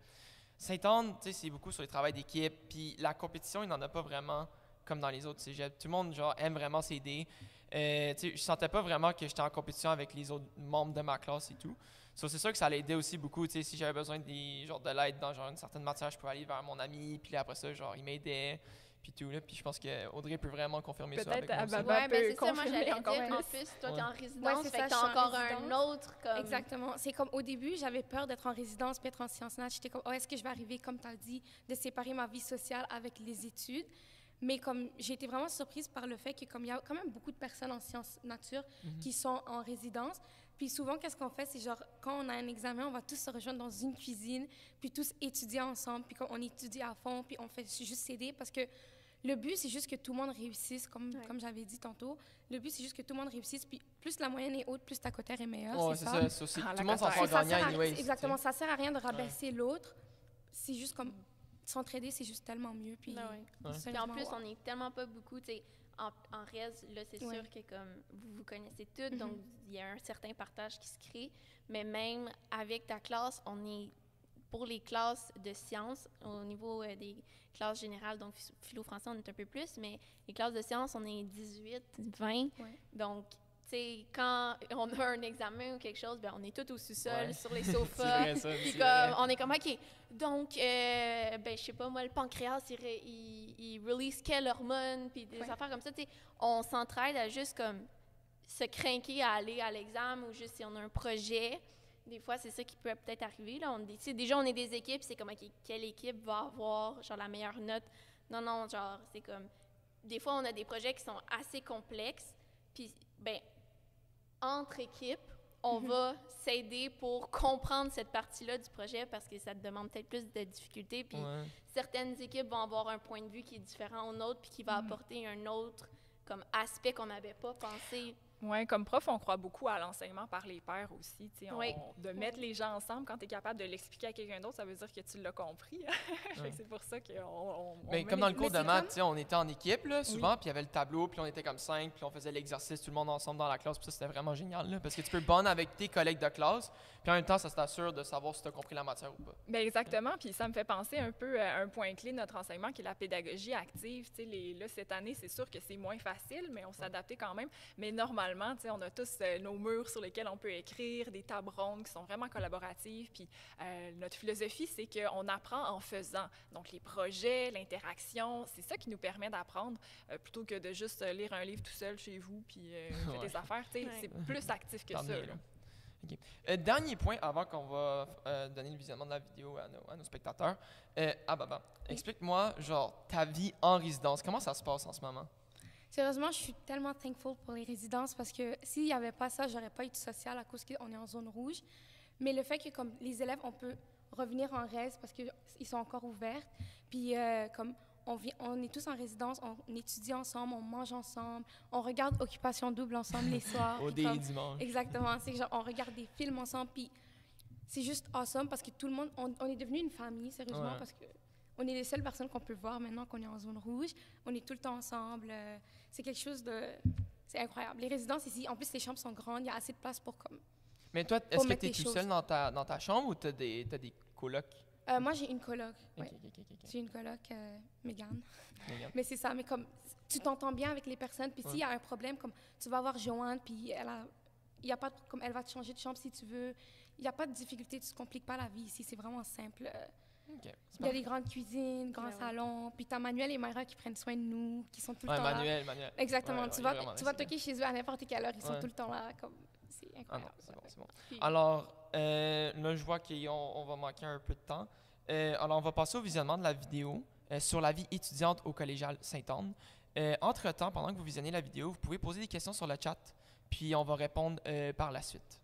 S1: Saint-Anne, tu sais, c'est beaucoup sur les travails d'équipe, puis la compétition, il n'en a pas vraiment comme dans les autres cégeps. Tout le monde, aime vraiment s'aider. Tu sais, je sentais pas vraiment que j'étais en compétition avec les autres membres de ma classe et tout. So, c'est sûr que ça allait aider aussi beaucoup. Tu sais, si j'avais besoin de l'aide dans une certaine matière, je pouvais aller vers mon ami, puis là, après ça, il m'aidait. Puis tout, là. Puis je pense qu'Audrey peut vraiment confirmer ça avec moi aussi.
S2: Baba
S4: Ouais,
S2: peut
S4: c'est ça, moi
S2: confirmer
S4: j'allais
S2: encore
S4: dire, en
S2: plus.
S4: plus, toi t'es
S1: Ouais.
S4: en résidence,
S3: c'est
S4: fait
S3: ça,
S4: que
S3: je suis
S4: t'as
S3: en
S4: encore un
S3: résidence.
S4: autre comme...
S3: Exactement. C'est comme au début, j'avais peur d'être en résidence puis être en sciences nat. J'étais comme, oh, est-ce que je vais arriver, comme tu as dit, de séparer ma vie sociale avec les études? Mais comme j'ai été vraiment surprise par le fait que comme il y a quand même beaucoup de personnes en sciences nature qui sont en résidence, puis souvent qu'est-ce qu'on fait, c'est quand on a un examen, on va tous se rejoindre dans une cuisine, puis tous étudier ensemble, puis on étudie à fond, puis on fait juste s'aider parce que le but, c'est juste que tout le monde réussisse, comme j'avais dit tantôt. Le but, c'est juste que tout le monde réussisse, puis plus la moyenne est haute, plus ta cotère est meilleure,
S1: C'est ça. C'est aussi,
S2: Ah,
S1: tout le monde s'en
S2: la
S1: sort
S3: Ça
S1: gagnant,
S3: sert à-
S1: anyways.
S3: exactement, ça sert à rien de rabaisser l'autre. C'est juste comme s'entraider, c'est juste tellement mieux. Puis,
S4: Ouais. Puis en
S3: sérieusement,
S4: plus,
S3: wow.
S4: on est tellement pas beaucoup, tu sais, en res, là, c'est sûr que comme vous vous connaissez toutes, donc il y a un certain partage qui se crée, mais même avec ta classe, on est, pour les classes de sciences, au niveau des classes générales, donc philo-français, on est un peu plus, mais les classes de sciences, on est 18, 20, donc tu sais, quand on a un examen ou quelque chose, on est tous au sous-sol, sur les sofas. Puis on est comme, OK, donc, je sais pas, moi, le pancréas, il release quelle hormone, puis des affaires comme ça, tu sais. On s'entraide à juste comme se craquer à aller à l'examen ou juste si on a un projet. Des fois, c'est ça qui peut peut-être arriver. Là. Déjà, on est des équipes, c'est comme, OK, quelle équipe va avoir, la meilleure note? Non, c'est comme... Des fois, on a des projets qui sont assez complexes, puis, entre équipes, on va s'aider pour comprendre cette partie-là du projet parce que ça te demande peut-être plus de difficultés, puis certaines équipes vont avoir un point de vue qui est différent au nôtre, puis qui va apporter un autre comme aspect qu'on n'avait pas pensé.
S2: Oui, comme prof, on croit beaucoup à l'enseignement par les pairs aussi. De mettre les gens ensemble, quand tu es capable de l'expliquer à quelqu'un d'autre, ça veut dire que tu l'as compris. C'est pour ça qu'on
S1: Mais comme dans le cours de maths, on était en équipe là, souvent, puis il y avait le tableau, puis on était comme 5, puis on faisait l'exercice tout le monde ensemble dans la classe, puis ça c'était vraiment génial, là, parce que tu peux bond avec tes collègues de classe, puis en même temps ça t'assure de savoir si tu as compris la matière ou pas.
S2: Bien, exactement, puis ça me fait penser un peu à un point clé de notre enseignement qui est la pédagogie active. Là, cette année, c'est sûr que c'est moins facile, mais on s'est adapté quand même. Mais normalement, on a tous nos murs sur lesquels on peut écrire, des tables rondes qui sont vraiment collaboratives. Puis notre philosophie, c'est qu'on apprend en faisant. Donc, les projets, l'interaction, c'est ça qui nous permet d'apprendre plutôt que de juste lire un livre tout seul chez vous puis faire des affaires. C'est plus actif que ça. Là.
S1: Okay. Dernier point avant qu'on va donner le visionnement de la vidéo à nos spectateurs. Baba, explique-moi, ta vie en résidence, comment ça se passe en ce moment?
S3: Sérieusement, je suis tellement thankful pour les résidences parce que s'il n'y avait pas ça, j'aurais pas été sociale à cause qu'on est en zone rouge. Mais le fait que comme les élèves, on peut revenir en reste parce qu'ils sont encore ouverts. Puis comme on est tous en résidence, on étudie ensemble, on mange ensemble, on regarde Occupation Double ensemble les soirs.
S1: Au dimanche.
S3: Exactement, c'est on regarde des films ensemble. Puis c'est juste awesome parce que tout le monde, on est devenu une famille, sérieusement, parce que on est les seules personnes qu'on peut voir maintenant qu'on est en zone rouge. On est tout le temps ensemble. C'est quelque chose de... C'est incroyable. Les résidences ici, en plus, les chambres sont grandes. Il y a assez de place pour comme...
S1: Mais toi, est-ce que tu es tout seul dans ta chambre ou tu as des colocs?
S3: Moi, j'ai une coloc.
S1: Okay.
S3: J'ai une coloc, Mégane. Mais c'est ça. Mais comme tu t'entends bien avec les personnes, puis s'il y a un problème, comme tu vas voir Joanne, puis elle va te changer de chambre si tu veux. Il n'y a pas de difficulté. Tu ne te compliques pas la vie ici. C'est vraiment simple. Il y a des grandes cuisines, grands salons. Puis tu as Manuel et Mayra qui prennent soin de nous, qui sont tout le temps
S1: Manuel.
S3: Exactement. Tu vas toquer chez eux à n'importe quelle heure. Ils sont tout le temps là. C'est incroyable.
S1: C'est bon. Alors, là, je vois qu'on va manquer un peu de temps. Alors, on va passer au visionnement de la vidéo sur la vie étudiante au collégial Sainte-Anne. Entre-temps, pendant que vous visionnez la vidéo, vous pouvez poser des questions sur le chat, puis on va répondre par la suite.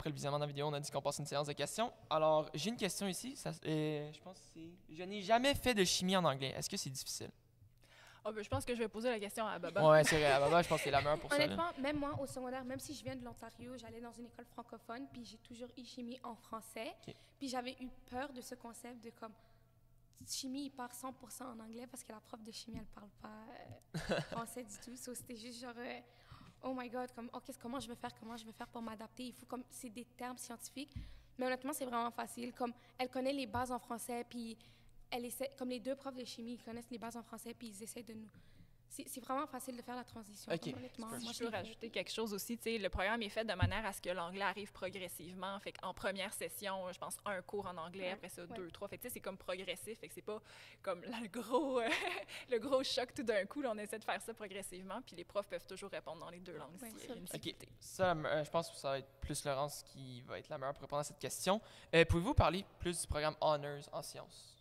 S1: après le visionnement de la vidéo, on a dit qu'on passe une séance de questions. Alors, j'ai une question ici. Je pense que c'est... Je n'ai jamais fait de chimie en anglais. Est-ce que c'est difficile?
S2: Je pense que je vais poser la question à Baba.
S1: Ouais, c'est vrai. À Baba, je pense que c'est la meilleure pour ça.
S3: Honnêtement, même moi, au secondaire, même si je viens de l'Ontario, j'allais dans une école francophone, puis j'ai toujours eu chimie en français.
S1: OK.
S3: Puis j'avais eu peur de ce concept de comme chimie, il part 100% en anglais parce que la prof de chimie, elle parle pas français du tout. So, c'était juste genre, oh my God, comme, comment je vais faire pour m'adapter? Il faut comme, c'est des termes scientifiques. Mais honnêtement, c'est vraiment facile. Comme, elle connaît les bases en français, puis elle essaie, comme les deux profs de chimie, ils connaissent les bases en français, puis ils essaient de nous... C'est vraiment facile de faire la transition.
S1: OK.
S3: Honnêtement,
S2: Moi,
S3: moi,
S2: je peux rajouter quelque chose aussi. Tu sais, le programme est fait de manière à ce que l'anglais arrive progressivement. Fait qu'en première session, je pense, un cours en anglais, après ça, 2, 3. Fait que tu sais, c'est comme progressif. Fait que c'est pas comme le gros choc tout d'un coup. Là, on essaie de faire ça progressivement. Puis les profs peuvent toujours répondre dans les deux langues s'il y a une
S1: OK.
S2: difficulté.
S1: Ça, je pense que ça va être plus Laurence qui va être la meilleure pour répondre à cette question. Pouvez-vous parler plus du programme Honors en sciences?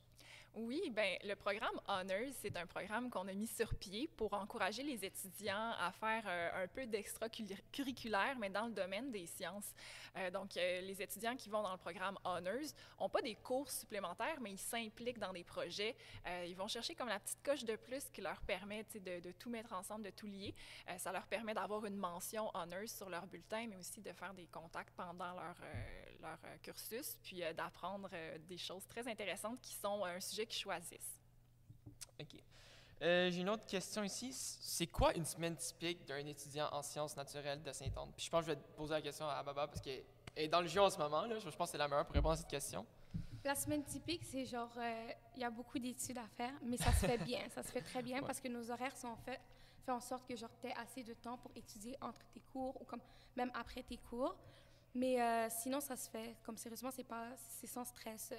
S2: Oui, bien, le programme Honors, c'est un programme qu'on a mis sur pied pour encourager les étudiants à faire un peu d'extracurriculaire, mais dans le domaine des sciences. Donc, les étudiants qui vont dans le programme Honors n'ont pas des cours supplémentaires, mais ils s'impliquent dans des projets. Ils vont chercher comme la petite coche de plus qui leur permet de tout mettre ensemble, de tout lier. Ça leur permet d'avoir une mention Honors sur leur bulletin, mais aussi de faire des contacts pendant leur cursus, puis d'apprendre des choses très intéressantes qui sont un sujet qu'ils choisissent.
S1: OK. J'ai une autre question ici. C'est quoi une semaine typique d'un étudiant en sciences naturelles de Sainte-Anne? Puis je pense que je vais te poser la question à Baba parce qu'elle est dans le jeu en ce moment. Là. Je pense que c'est la meilleure pour répondre à cette question.
S3: La semaine typique, c'est genre, il y a beaucoup d'études à faire, mais ça se fait bien. Ça se fait très bien parce que nos horaires sont faits en sorte que genre, tu aies assez de temps pour étudier entre tes cours ou comme même après tes cours. Mais sinon, ça se fait. Comme sérieusement, c'est sans stress.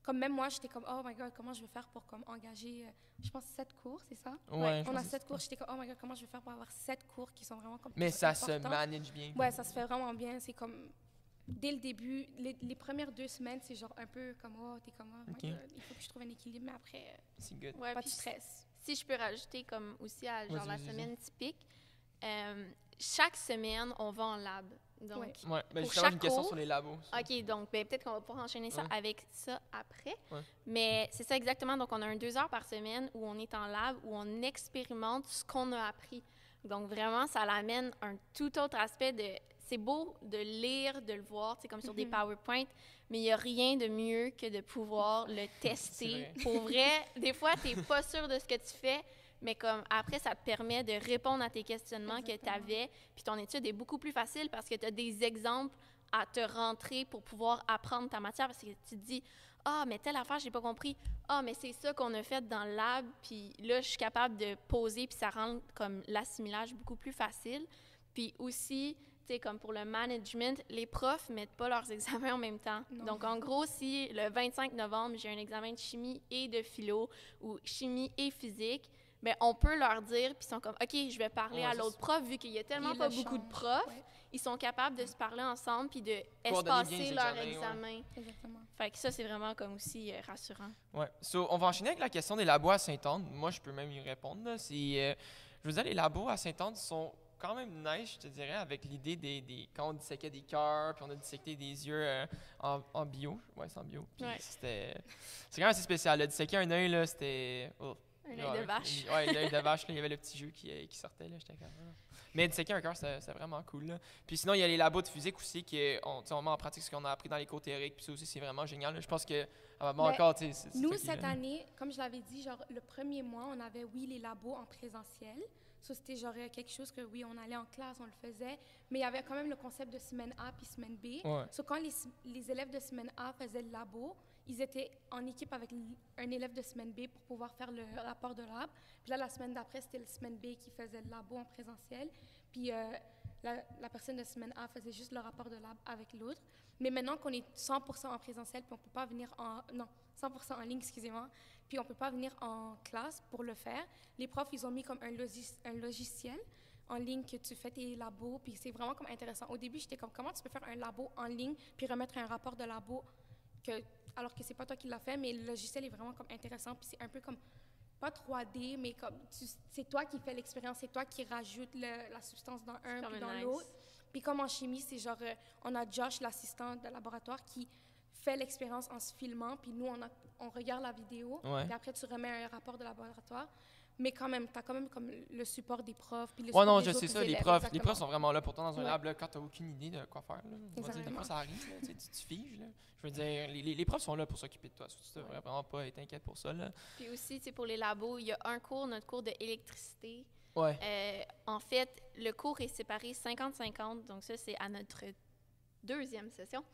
S3: Comme même moi, j'étais comme, oh my God, comment je vais faire pour comme engager, je pense, 7 cours, c'est ça?
S1: Ouais,
S3: On a 7 cours, j'étais comme, oh my God, comment je vais faire pour avoir 7 cours qui sont vraiment comme
S1: mais ça
S3: importants.
S1: se manage bien.
S3: Ouais, ça se fait vraiment bien. C'est comme, dès le début, les premières 2 semaines, c'est genre un peu comme, oh, t'es comme, oh my
S1: OK.
S3: God, il faut que je trouve un équilibre, mais après,
S1: C'est good.
S4: Ouais,
S3: pas de
S4: puis
S3: stress.
S4: si je peux rajouter comme aussi à genre la
S1: Vas-y.
S4: semaine typique, chaque semaine, on va en lab. Donc,
S3: Ouais.
S1: Ouais, ben
S4: Pour
S1: justement, j'ai une
S4: chaque
S1: question
S4: cours,
S1: sur les labos. ça.
S4: OK, donc peut-être qu'on va pouvoir enchaîner ça
S1: Ouais.
S4: avec ça après.
S1: Ouais.
S4: Mais c'est ça exactement. Donc, on a 2 heures par semaine où on est en lab, où on expérimente ce qu'on a appris. Donc, vraiment, ça l'amène un tout autre aspect de... C'est beau de lire, de le voir, c'est comme sur des PowerPoint, mais il n'y a rien de mieux que de pouvoir le tester.
S1: C'est vrai.
S4: Pour vrai, des fois, tu n'es pas sûr de ce que tu fais, mais comme après, ça te permet de répondre à tes questionnements que tu avais. Puis ton étude est beaucoup plus facile parce que tu as des exemples à te rentrer pour pouvoir apprendre ta matière. Parce que tu te dis, ah, mais telle affaire, je n'ai pas compris. Ah, mais c'est ça qu'on a fait dans le lab. Puis là, je suis capable de poser, puis ça rend comme l'assimilage beaucoup plus facile. Puis aussi, tu sais, comme pour le management, les profs ne mettent pas leurs examens en même temps.
S3: Non.
S4: Donc, en gros, si le 25 novembre, j'ai un examen de chimie et de philo ou chimie et physique, bien, on peut leur dire, puis ils sont comme, OK, je vais parler
S1: Ouais,
S4: à
S1: c'est
S4: l'autre prof, vu qu'il y a tellement
S3: Ils
S4: pas
S3: le
S4: beaucoup de
S3: changent,
S4: profs,
S3: ouais.
S4: ils sont capables de se parler ensemble puis de
S1: Coordonner bien
S4: espacer
S1: les
S4: leur
S1: examens,
S4: examen.
S3: Exactement.
S4: Fait que ça, c'est vraiment comme aussi rassurant.
S1: Ouais. So, on va enchaîner avec la question des labos à Sainte-Anne. Moi, je peux même y répondre. Là. Je veux dire, les labos à Sainte-Anne sont quand même nice, je te dirais, avec l'idée des quand on disséquait des cœurs, puis on a disséqué des yeux en bio. Ouais, c'est en bio. Puis
S4: Ouais.
S1: c'est quand même assez spécial. Là. Disséquer un œil, là, c'était... Oh.
S4: Un œil de vache.
S1: Ouais, l'œil de vache, là, il y avait le petit jeu qui sortait, là, j'étais comme... Ah. Mais disséquer un cœur, c'est vraiment cool, là. Puis sinon, il y a les labos de physique aussi, on met en pratique ce qu'on a appris dans les cours théoriques, puis ça aussi, c'est vraiment génial, là. Je pense que, encore, tu sais...
S3: Nous,
S1: ça qui est
S3: cette
S1: là.
S3: année, comme je l'avais dit, genre, le premier mois, on avait, oui, les labos en présentiel. Ça, c'était genre quelque chose que, oui, on allait en classe, on le faisait, mais il y avait quand même le concept de semaine A puis semaine B.
S1: Ouais.
S3: So, quand les élèves de semaine A faisaient le labo, ils étaient en équipe avec un élève de semaine B pour pouvoir faire le rapport de lab. Puis là, la semaine d'après, c'était le semaine B qui faisait le labo en présentiel. Puis la personne de semaine A faisait juste le rapport de lab avec l'autre. Mais maintenant qu'on est 100% en présentiel, puis on peut pas venir non, 100% en ligne, excusez-moi, puis on peut pas venir en classe pour le faire, les profs, ils ont mis comme un logiciel en ligne que tu fais tes labos, puis c'est vraiment comme intéressant. Au début, j'étais comme, comment tu peux faire un labo en ligne, puis remettre un rapport de labo, alors que c'est pas toi qui l'as fait, mais le logiciel est vraiment comme intéressant, puis c'est un peu comme, pas 3D, mais comme, c'est toi qui fais l'expérience, c'est toi qui rajoute la substance dans un puis dans l'autre. Puis comme en chimie, c'est genre, on a Josh, l'assistant de laboratoire, qui fait l'expérience en se filmant, puis nous, on regarde la vidéo,
S1: Ouais.
S3: puis après, tu remets un rapport de laboratoire. Mais quand même, tu as quand même comme le support des profs, puis le
S1: Ouais,
S3: support
S1: non,
S3: des
S1: je sais
S3: autres
S1: ça. Les
S3: élèves,
S1: profs
S3: exactement.
S1: sont vraiment là pour toi dans un
S3: Ouais.
S1: lab là, quand tu n'as aucune idée de quoi faire. Là. On va dire, des
S3: Exactement.
S1: fois, ça arrive. Là, tu figes. Là. Je veux dire, les profs sont là pour s'occuper de toi. Tu devrais vraiment pas être inquiète pour ça. Là.
S4: Puis aussi, tu sais, pour les labos, il y a un cours, notre cours d'électricité.
S1: Ouais.
S4: En fait, le cours est séparé 50-50, donc ça, c'est à notre deuxième session.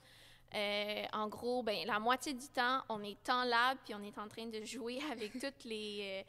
S4: En gros, ben, la moitié du temps, on est en lab, puis on est en train de jouer avec toutes les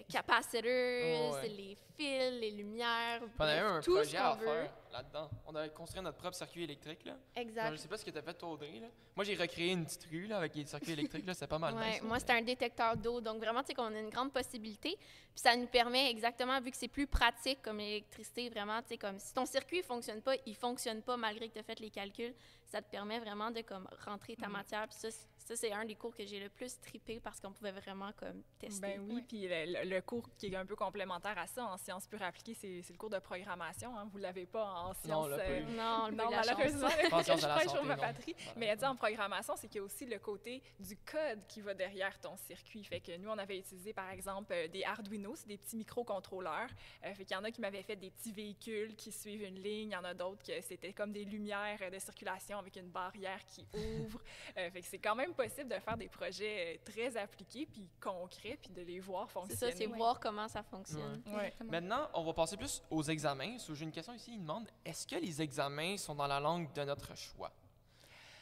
S4: capacitors,
S1: Ouais.
S4: les fils, les lumières,
S1: On avait
S4: bref,
S1: un
S4: tout ce
S1: projet à
S4: qu'on veut.
S1: faire là-dedans. On avait construit notre propre circuit électrique. Là. Genre,
S4: Exact.
S1: je sais pas ce que tu as fait, toi, Audrey. Là. Moi, j'ai recréé une petite rue là, avec les circuits électriques. Là. C'était pas mal.
S4: Ouais,
S1: nice, là.
S4: moi, c'était un détecteur d'eau. Donc, vraiment, tu sais, qu'on a une grande possibilité. Puis, ça nous permet exactement, vu que c'est plus pratique comme l'électricité, vraiment, tu sais, comme si ton circuit ne fonctionne pas, il ne fonctionne pas malgré que tu as fait les calculs. Ça te permet vraiment de comme rentrer ta matière. Puis, ça c'est un des cours que j'ai le plus trippé parce qu'on pouvait vraiment comme tester.
S2: Ben oui, puis le cours qui est un peu complémentaire à ça en sciences pures appliquées, c'est le cours de programmation. Hein. Vous ne l'avez pas en sciences.
S1: on l'a pas eu.
S4: Non, on a
S2: Non,
S4: eu la chance.
S2: malheureusement,
S1: Pas en sciences
S2: je
S1: de la
S2: prêche
S1: santé,
S2: pour ma
S1: non.
S2: patrie. Mais tu sais, en programmation, c'est qu'il y a aussi le côté du code qui va derrière ton circuit. Fait que nous, on avait utilisé, par exemple, des Arduino, c'est des petits microcontrôleurs. Fait qu'il y en a qui m'avaient fait des petits véhicules qui suivent une ligne. Il y en a d'autres que c'était comme des lumières de circulation avec une barrière qui ouvre. Fait que c'est quand même possible de faire des projets très appliqués puis concrets puis de les voir
S4: C'est
S2: fonctionner.
S4: ça, c'est voir comment ça fonctionne.
S2: Ouais.
S3: Exactement.
S1: Maintenant, on va passer plus aux examens. J'ai une question ici. Il demande, est-ce que les examens sont dans la langue de notre choix?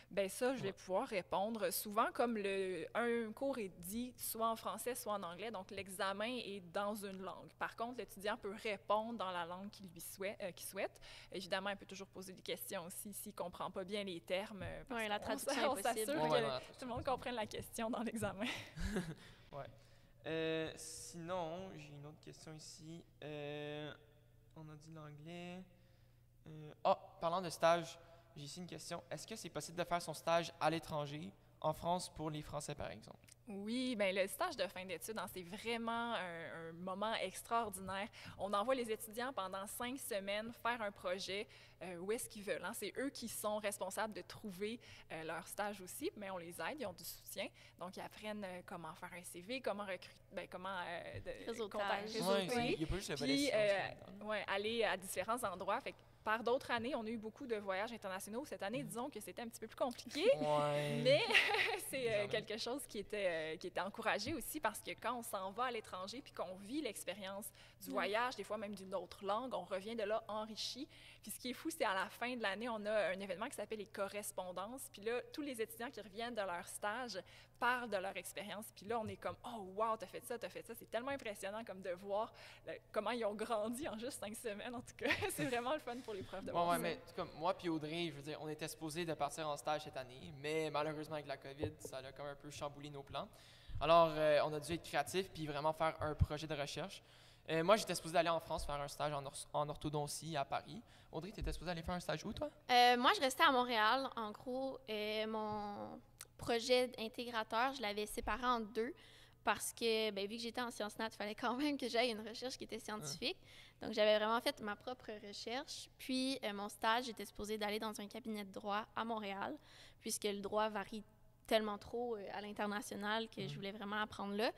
S2: Bien ça, je vais pouvoir répondre. Souvent, comme un cours est dit soit en français, soit en anglais, donc l'examen est dans une langue. Par contre, l'étudiant peut répondre dans la langue qu'il souhaite. Évidemment, il peut toujours poser des questions aussi s'il ne comprend pas bien les termes. parce
S4: Ouais, la
S2: qu'on
S4: traduction est
S2: on
S4: possible.
S2: s'assure
S1: Ouais,
S2: que
S1: dans la
S2: tout le monde comprenne la question dans l'examen.
S1: Sinon, j'ai une autre question ici. On a dit l'anglais. Parlant de stage, j'ai ici une question. Est-ce que c'est possible de faire son stage à l'étranger, en France, pour les Français, par exemple?
S2: Oui, bien le stage de fin d'études, hein, c'est vraiment un moment extraordinaire. On envoie les étudiants pendant 5 semaines faire un projet où est-ce qu'ils veulent. Hein. C'est eux qui sont responsables de trouver leur stage aussi, mais on les aide, ils ont du soutien. Donc, ils apprennent comment faire un CV, comment recruter,
S4: Réseautage.
S1: Ouais, il n'y a pas juste le volet
S2: Puis,
S1: sciences là-dedans.
S2: aller à différents endroits. Fait que par d'autres années, on a eu beaucoup de voyages internationaux. Cette année, disons que c'était un petit peu plus compliqué.
S1: Ouais.
S2: Mais c'est
S1: Jamais.
S2: quelque chose qui était encouragé aussi parce que quand on s'en va à l'étranger puis qu'on vit l'expérience du voyage, des fois même d'une autre langue, on revient de là enrichi. Puis ce qui est fou, c'est à la fin de l'année, on a un événement qui s'appelle les correspondances. Puis là, tous les étudiants qui reviennent de leur stage parlent de leur expérience. Puis là, on est comme « Oh, wow, t'as fait ça, t'as fait ça ». C'est tellement impressionnant comme de voir comment ils ont grandi en juste 5 semaines. En tout cas, c'est vraiment le fun pour les profs de voir
S1: Ouais,
S2: ça.
S1: mais comme moi puis Audrey, je veux dire, on était supposés de partir en stage cette année, mais malheureusement avec la COVID, ça a comme un peu chamboulé nos plans. Alors, on a dû être créatifs puis vraiment faire un projet de recherche. Moi, j'étais supposé aller en France faire un stage en orthodontie à Paris. Audrey, tu étais supposée aller faire un stage où, toi?
S4: Moi, je restais à Montréal. En gros, mon projet intégrateur, je l'avais séparé en deux parce que, vu que j'étais en sciences nat, il fallait quand même que j'aille une recherche qui était scientifique. Donc, j'avais vraiment fait ma propre recherche. Puis, mon stage, j'étais supposée d'aller dans un cabinet de droit à Montréal, puisque le droit varie tellement trop à l'international que je voulais vraiment apprendre là.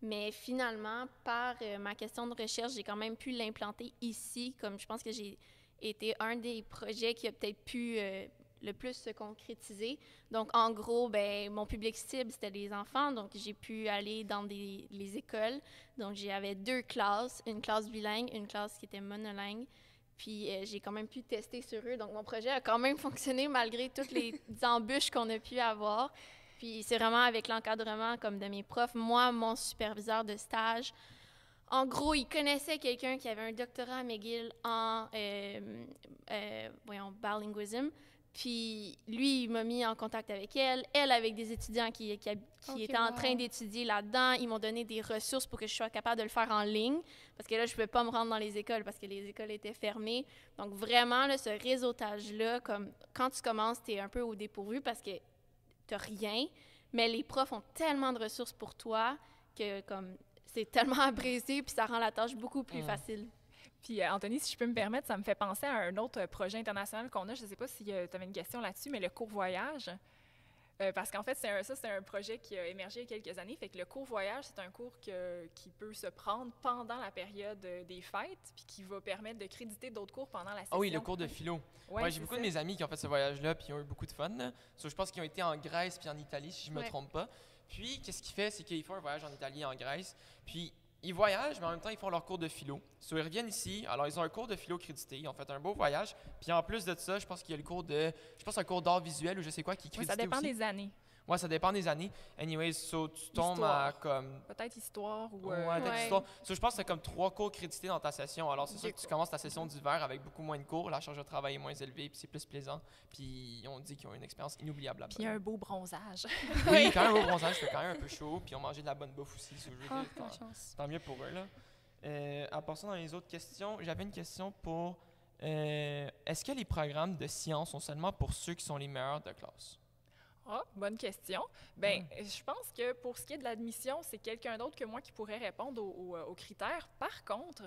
S4: Mais finalement, par ma question de recherche, j'ai quand même pu l'implanter ici, comme je pense que j'ai été un des projets qui a peut-être pu le plus se concrétiser. Donc, en gros, mon public cible, c'était les enfants. Donc, j'ai pu aller dans les écoles. Donc, j'avais 2 classes, une classe bilingue, une classe qui était monolingue. Puis, j'ai quand même pu tester sur eux. Donc, mon projet a quand même fonctionné malgré toutes les embûches qu'on a pu avoir. Puis, c'est vraiment avec l'encadrement comme de mes profs. Moi, mon superviseur de stage, en gros, il connaissait quelqu'un qui avait un doctorat à McGill en bilinguisme. Puis lui, il m'a mis en contact avec elle avec des étudiants qui étaient en train d'étudier là-dedans. Ils m'ont donné des ressources pour que je sois capable de le faire en ligne, parce que là, je ne pouvais pas me rendre dans les écoles parce que les écoles étaient fermées. Donc vraiment, là, ce réseautage-là, comme quand tu commences, tu es un peu au dépourvu parce que tu n'as rien, mais les profs ont tellement de ressources pour toi que comme c'est tellement abrasé, puis ça rend la tâche beaucoup plus facile.
S2: Puis, Anthony, si je peux me permettre, ça me fait penser à un autre projet international qu'on a. Je ne sais pas si tu avais une question là-dessus, mais le court voyage. Parce qu'en fait, c'est un projet qui a émergé il y a quelques années. Fait que le court voyage, c'est un cours qui peut se prendre pendant la période des fêtes, puis qui va permettre de créditer d'autres cours pendant la session.
S1: Ah oui, le cours de philo. Ouais, j'ai beaucoup de mes amis qui ont fait ce voyage-là, puis ils ont eu beaucoup de fun. Je pense qu'ils ont été en Grèce puis en Italie, si je ne me trompe pas. Puis, qu'est-ce qu'il fait, c'est qu'ils font un voyage en Italie et en Grèce. Puis, ils voyagent, mais en même temps, ils font leur cours de philo. Ils reviennent ici, alors ils ont un cours de philo crédité, ils ont fait un beau voyage. Puis en plus de ça, je pense qu'il y a le cours un cours d'art visuel ou je sais quoi qui est crédité aussi.
S2: Ça dépend des années.
S1: Ouais, ça dépend des années. Anyways, tu tombes à comme...
S2: Peut-être histoire ou...
S1: Ouais, peut-être histoire. Je pense que c'est comme 3 cours crédités dans ta session. Alors, c'est sûr que tu commences ta session d'hiver avec beaucoup moins de cours, la charge de travail est moins élevée, puis c'est plus plaisant. Puis on dit qu'ils ont une expérience inoubliable là-bas.
S2: Puis il y a un beau bronzage.
S1: Oui, quand même un beau bronzage, c'est quand même un peu chaud, puis on mangeait de la bonne bouffe aussi. Tant mieux pour eux, là. En passant dans les autres questions, j'avais une question pour... est-ce que les programmes de sciences sont seulement pour ceux qui sont les meilleurs de classe?
S2: Ah, bonne question. Je pense que pour ce qui est de l'admission, c'est quelqu'un d'autre que moi qui pourrait répondre aux critères. Par contre,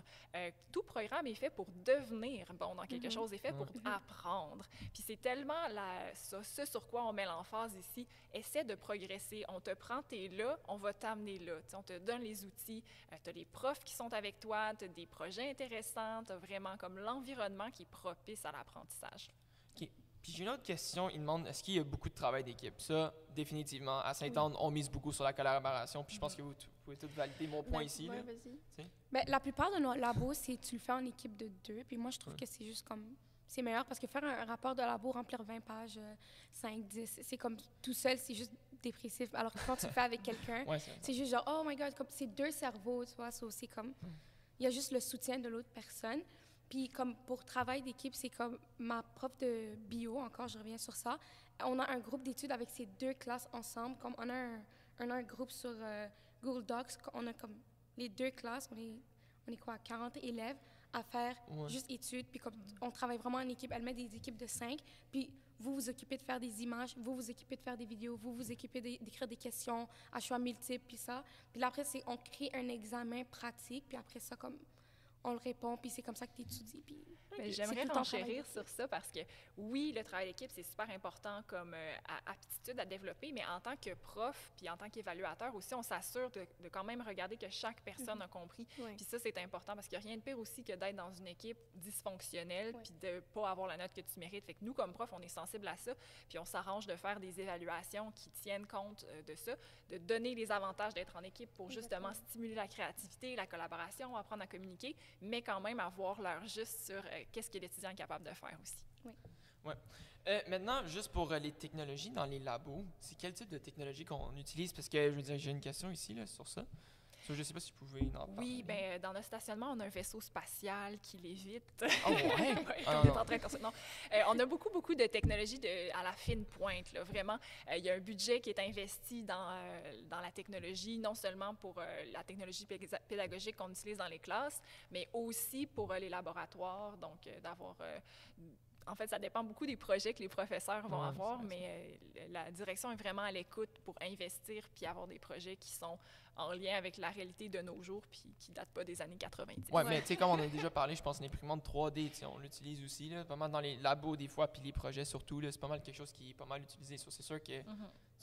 S2: tout programme est fait pour devenir bon dans quelque chose, est fait pour apprendre. Puis c'est tellement ce sur quoi on met l'emphase ici. Essaie de progresser. On te prend, t'es là, on va t'amener là. T'sais, on te donne les outils, tu as les profs qui sont avec toi, tu as des projets intéressants, tu as vraiment comme l'environnement qui est propice à l'apprentissage.
S1: OK. Puis j'ai une autre question, il demande, est-ce qu'il y a beaucoup de travail d'équipe? Ça, définitivement, à Sainte-Anne, on mise beaucoup sur la collaboration, puis je pense que vous pouvez tous valider mon point ici.
S4: Ouais, vas-y.
S3: La plupart de nos labos, tu le fais en équipe de 2, puis moi, je trouve que c'est juste comme... C'est meilleur parce que faire un rapport de labo, remplir 20 pages, 5, 10, c'est comme tout seul, c'est juste dépressif. Alors que quand tu le fais avec quelqu'un, c'est juste genre, oh my God, comme c'est 2 cerveaux, tu vois, c'est comme... Il y a juste le soutien de l'autre personne. Puis comme pour travail d'équipe, c'est comme ma prof de bio, encore je reviens sur ça, on a un groupe d'études avec ces 2 classes ensemble, comme on a un groupe sur Google Docs, on a comme les 2 classes, on est quoi, 40 élèves à faire juste études, puis comme on travaille vraiment en équipe, elle met des équipes de 5, puis vous vous occupez de faire des images, vous vous occupez de faire des vidéos, vous vous occupez d'écrire des questions à choix multiples, puis ça. Puis là, après, on crée un examen pratique, puis après ça, comme... on le répond, puis c'est comme ça que tu étudies.
S2: J'aimerais renchérir sur ça parce que, oui, le travail d'équipe, c'est super important comme aptitude à développer, mais en tant que prof, puis en tant qu'évaluateur aussi, on s'assure de quand même regarder que chaque personne a compris. Puis ça, c'est important parce qu'il n'y a rien de pire aussi que d'être dans une équipe dysfonctionnelle puis de ne pas avoir la note que tu mérites. Fait que nous, comme prof, on est sensible à ça, puis on s'arrange de faire des évaluations qui tiennent compte de ça, de donner les avantages d'être en équipe pour justement stimuler la créativité, la collaboration, apprendre à communiquer, mais quand même avoir l'heure juste sur qu'est-ce que l'étudiant est capable de faire aussi.
S3: Oui.
S1: Ouais. Maintenant, juste pour les technologies dans les labos, c'est quel type de technologie qu'on utilise? Parce que, je veux dire, j'ai une question ici là, sur ça. Je ne sais pas si vous pouvez en parler.
S2: Oui, bien, dans notre stationnement, on a un vaisseau spatial qui l'évite.
S1: Oh, ouais?
S2: On a beaucoup de technologies à la fine pointe, là, vraiment. Il y a un budget qui est investi dans la technologie, non seulement pour la technologie pédagogique qu'on utilise dans les classes, mais aussi pour les laboratoires, donc d'avoir... En fait, ça dépend beaucoup des projets que les professeurs vont avoir, mais la direction est vraiment à l'écoute pour investir puis avoir des projets qui sont en lien avec la réalité de nos jours puis qui ne datent pas des années 90.
S1: Oui, mais tu sais, comme on a déjà parlé, je pense l'imprimante 3D, on l'utilise aussi, là, pas mal dans les labos des fois, puis les projets surtout, c'est pas mal quelque chose qui est pas mal utilisé. C'est sûr que,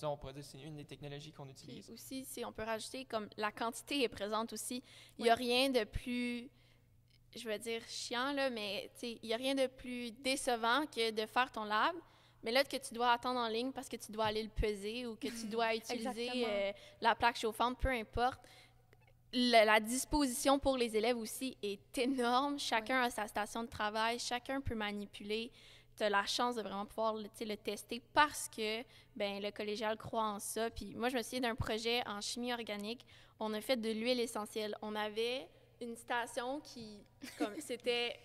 S1: on pourrait dire que c'est une des technologies qu'on utilise.
S4: Puis aussi, on peut rajouter, comme la quantité est présente aussi, il n'y a rien de plus... je vais dire chiant, là, mais il n'y a rien de plus décevant que de faire ton lab, mais là, que tu dois attendre en ligne parce que tu dois aller le peser ou que tu dois utiliser la plaque chauffante, peu importe. La disposition pour les élèves aussi est énorme. Chacun a sa station de travail, chacun peut manipuler. Tu as la chance de vraiment pouvoir le tester parce que le collégial croit en ça. Puis moi, je me souviens d'un projet en chimie organique. On a fait de l'huile essentielle. On avait... une station qui, comme,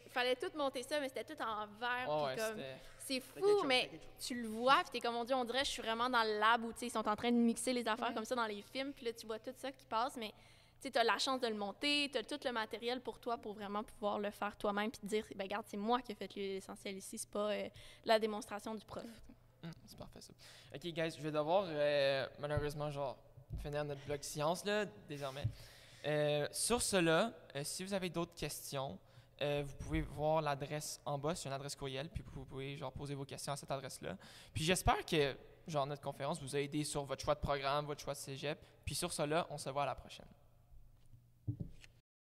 S4: fallait tout monter ça, mais c'était tout en verre, puis comme, c'est fou, mais tu le vois, puis t'es comme, mon Dieu, on dirait, je suis vraiment dans le lab où, ils sont en train de mixer les affaires comme ça dans les films, puis là, tu vois tout ça qui passe, mais, tu as la chance de le monter, tu as tout le matériel pour toi, pour vraiment pouvoir le faire toi-même, puis te dire, regarde, c'est moi qui ai fait l'essentiel ici, c'est pas la démonstration du prof.
S1: C'est parfait, ça. OK, guys, je vais devoir, malheureusement, finir notre bloc science, là, désormais. Sur cela, si vous avez d'autres questions, vous pouvez voir l'adresse en bas, c'est une adresse courriel, puis vous pouvez genre poser vos questions à cette adresse-là. Puis j'espère que genre notre conférence vous a aidé sur votre choix de programme, votre choix de cégep. Puis sur cela, on se voit à la prochaine.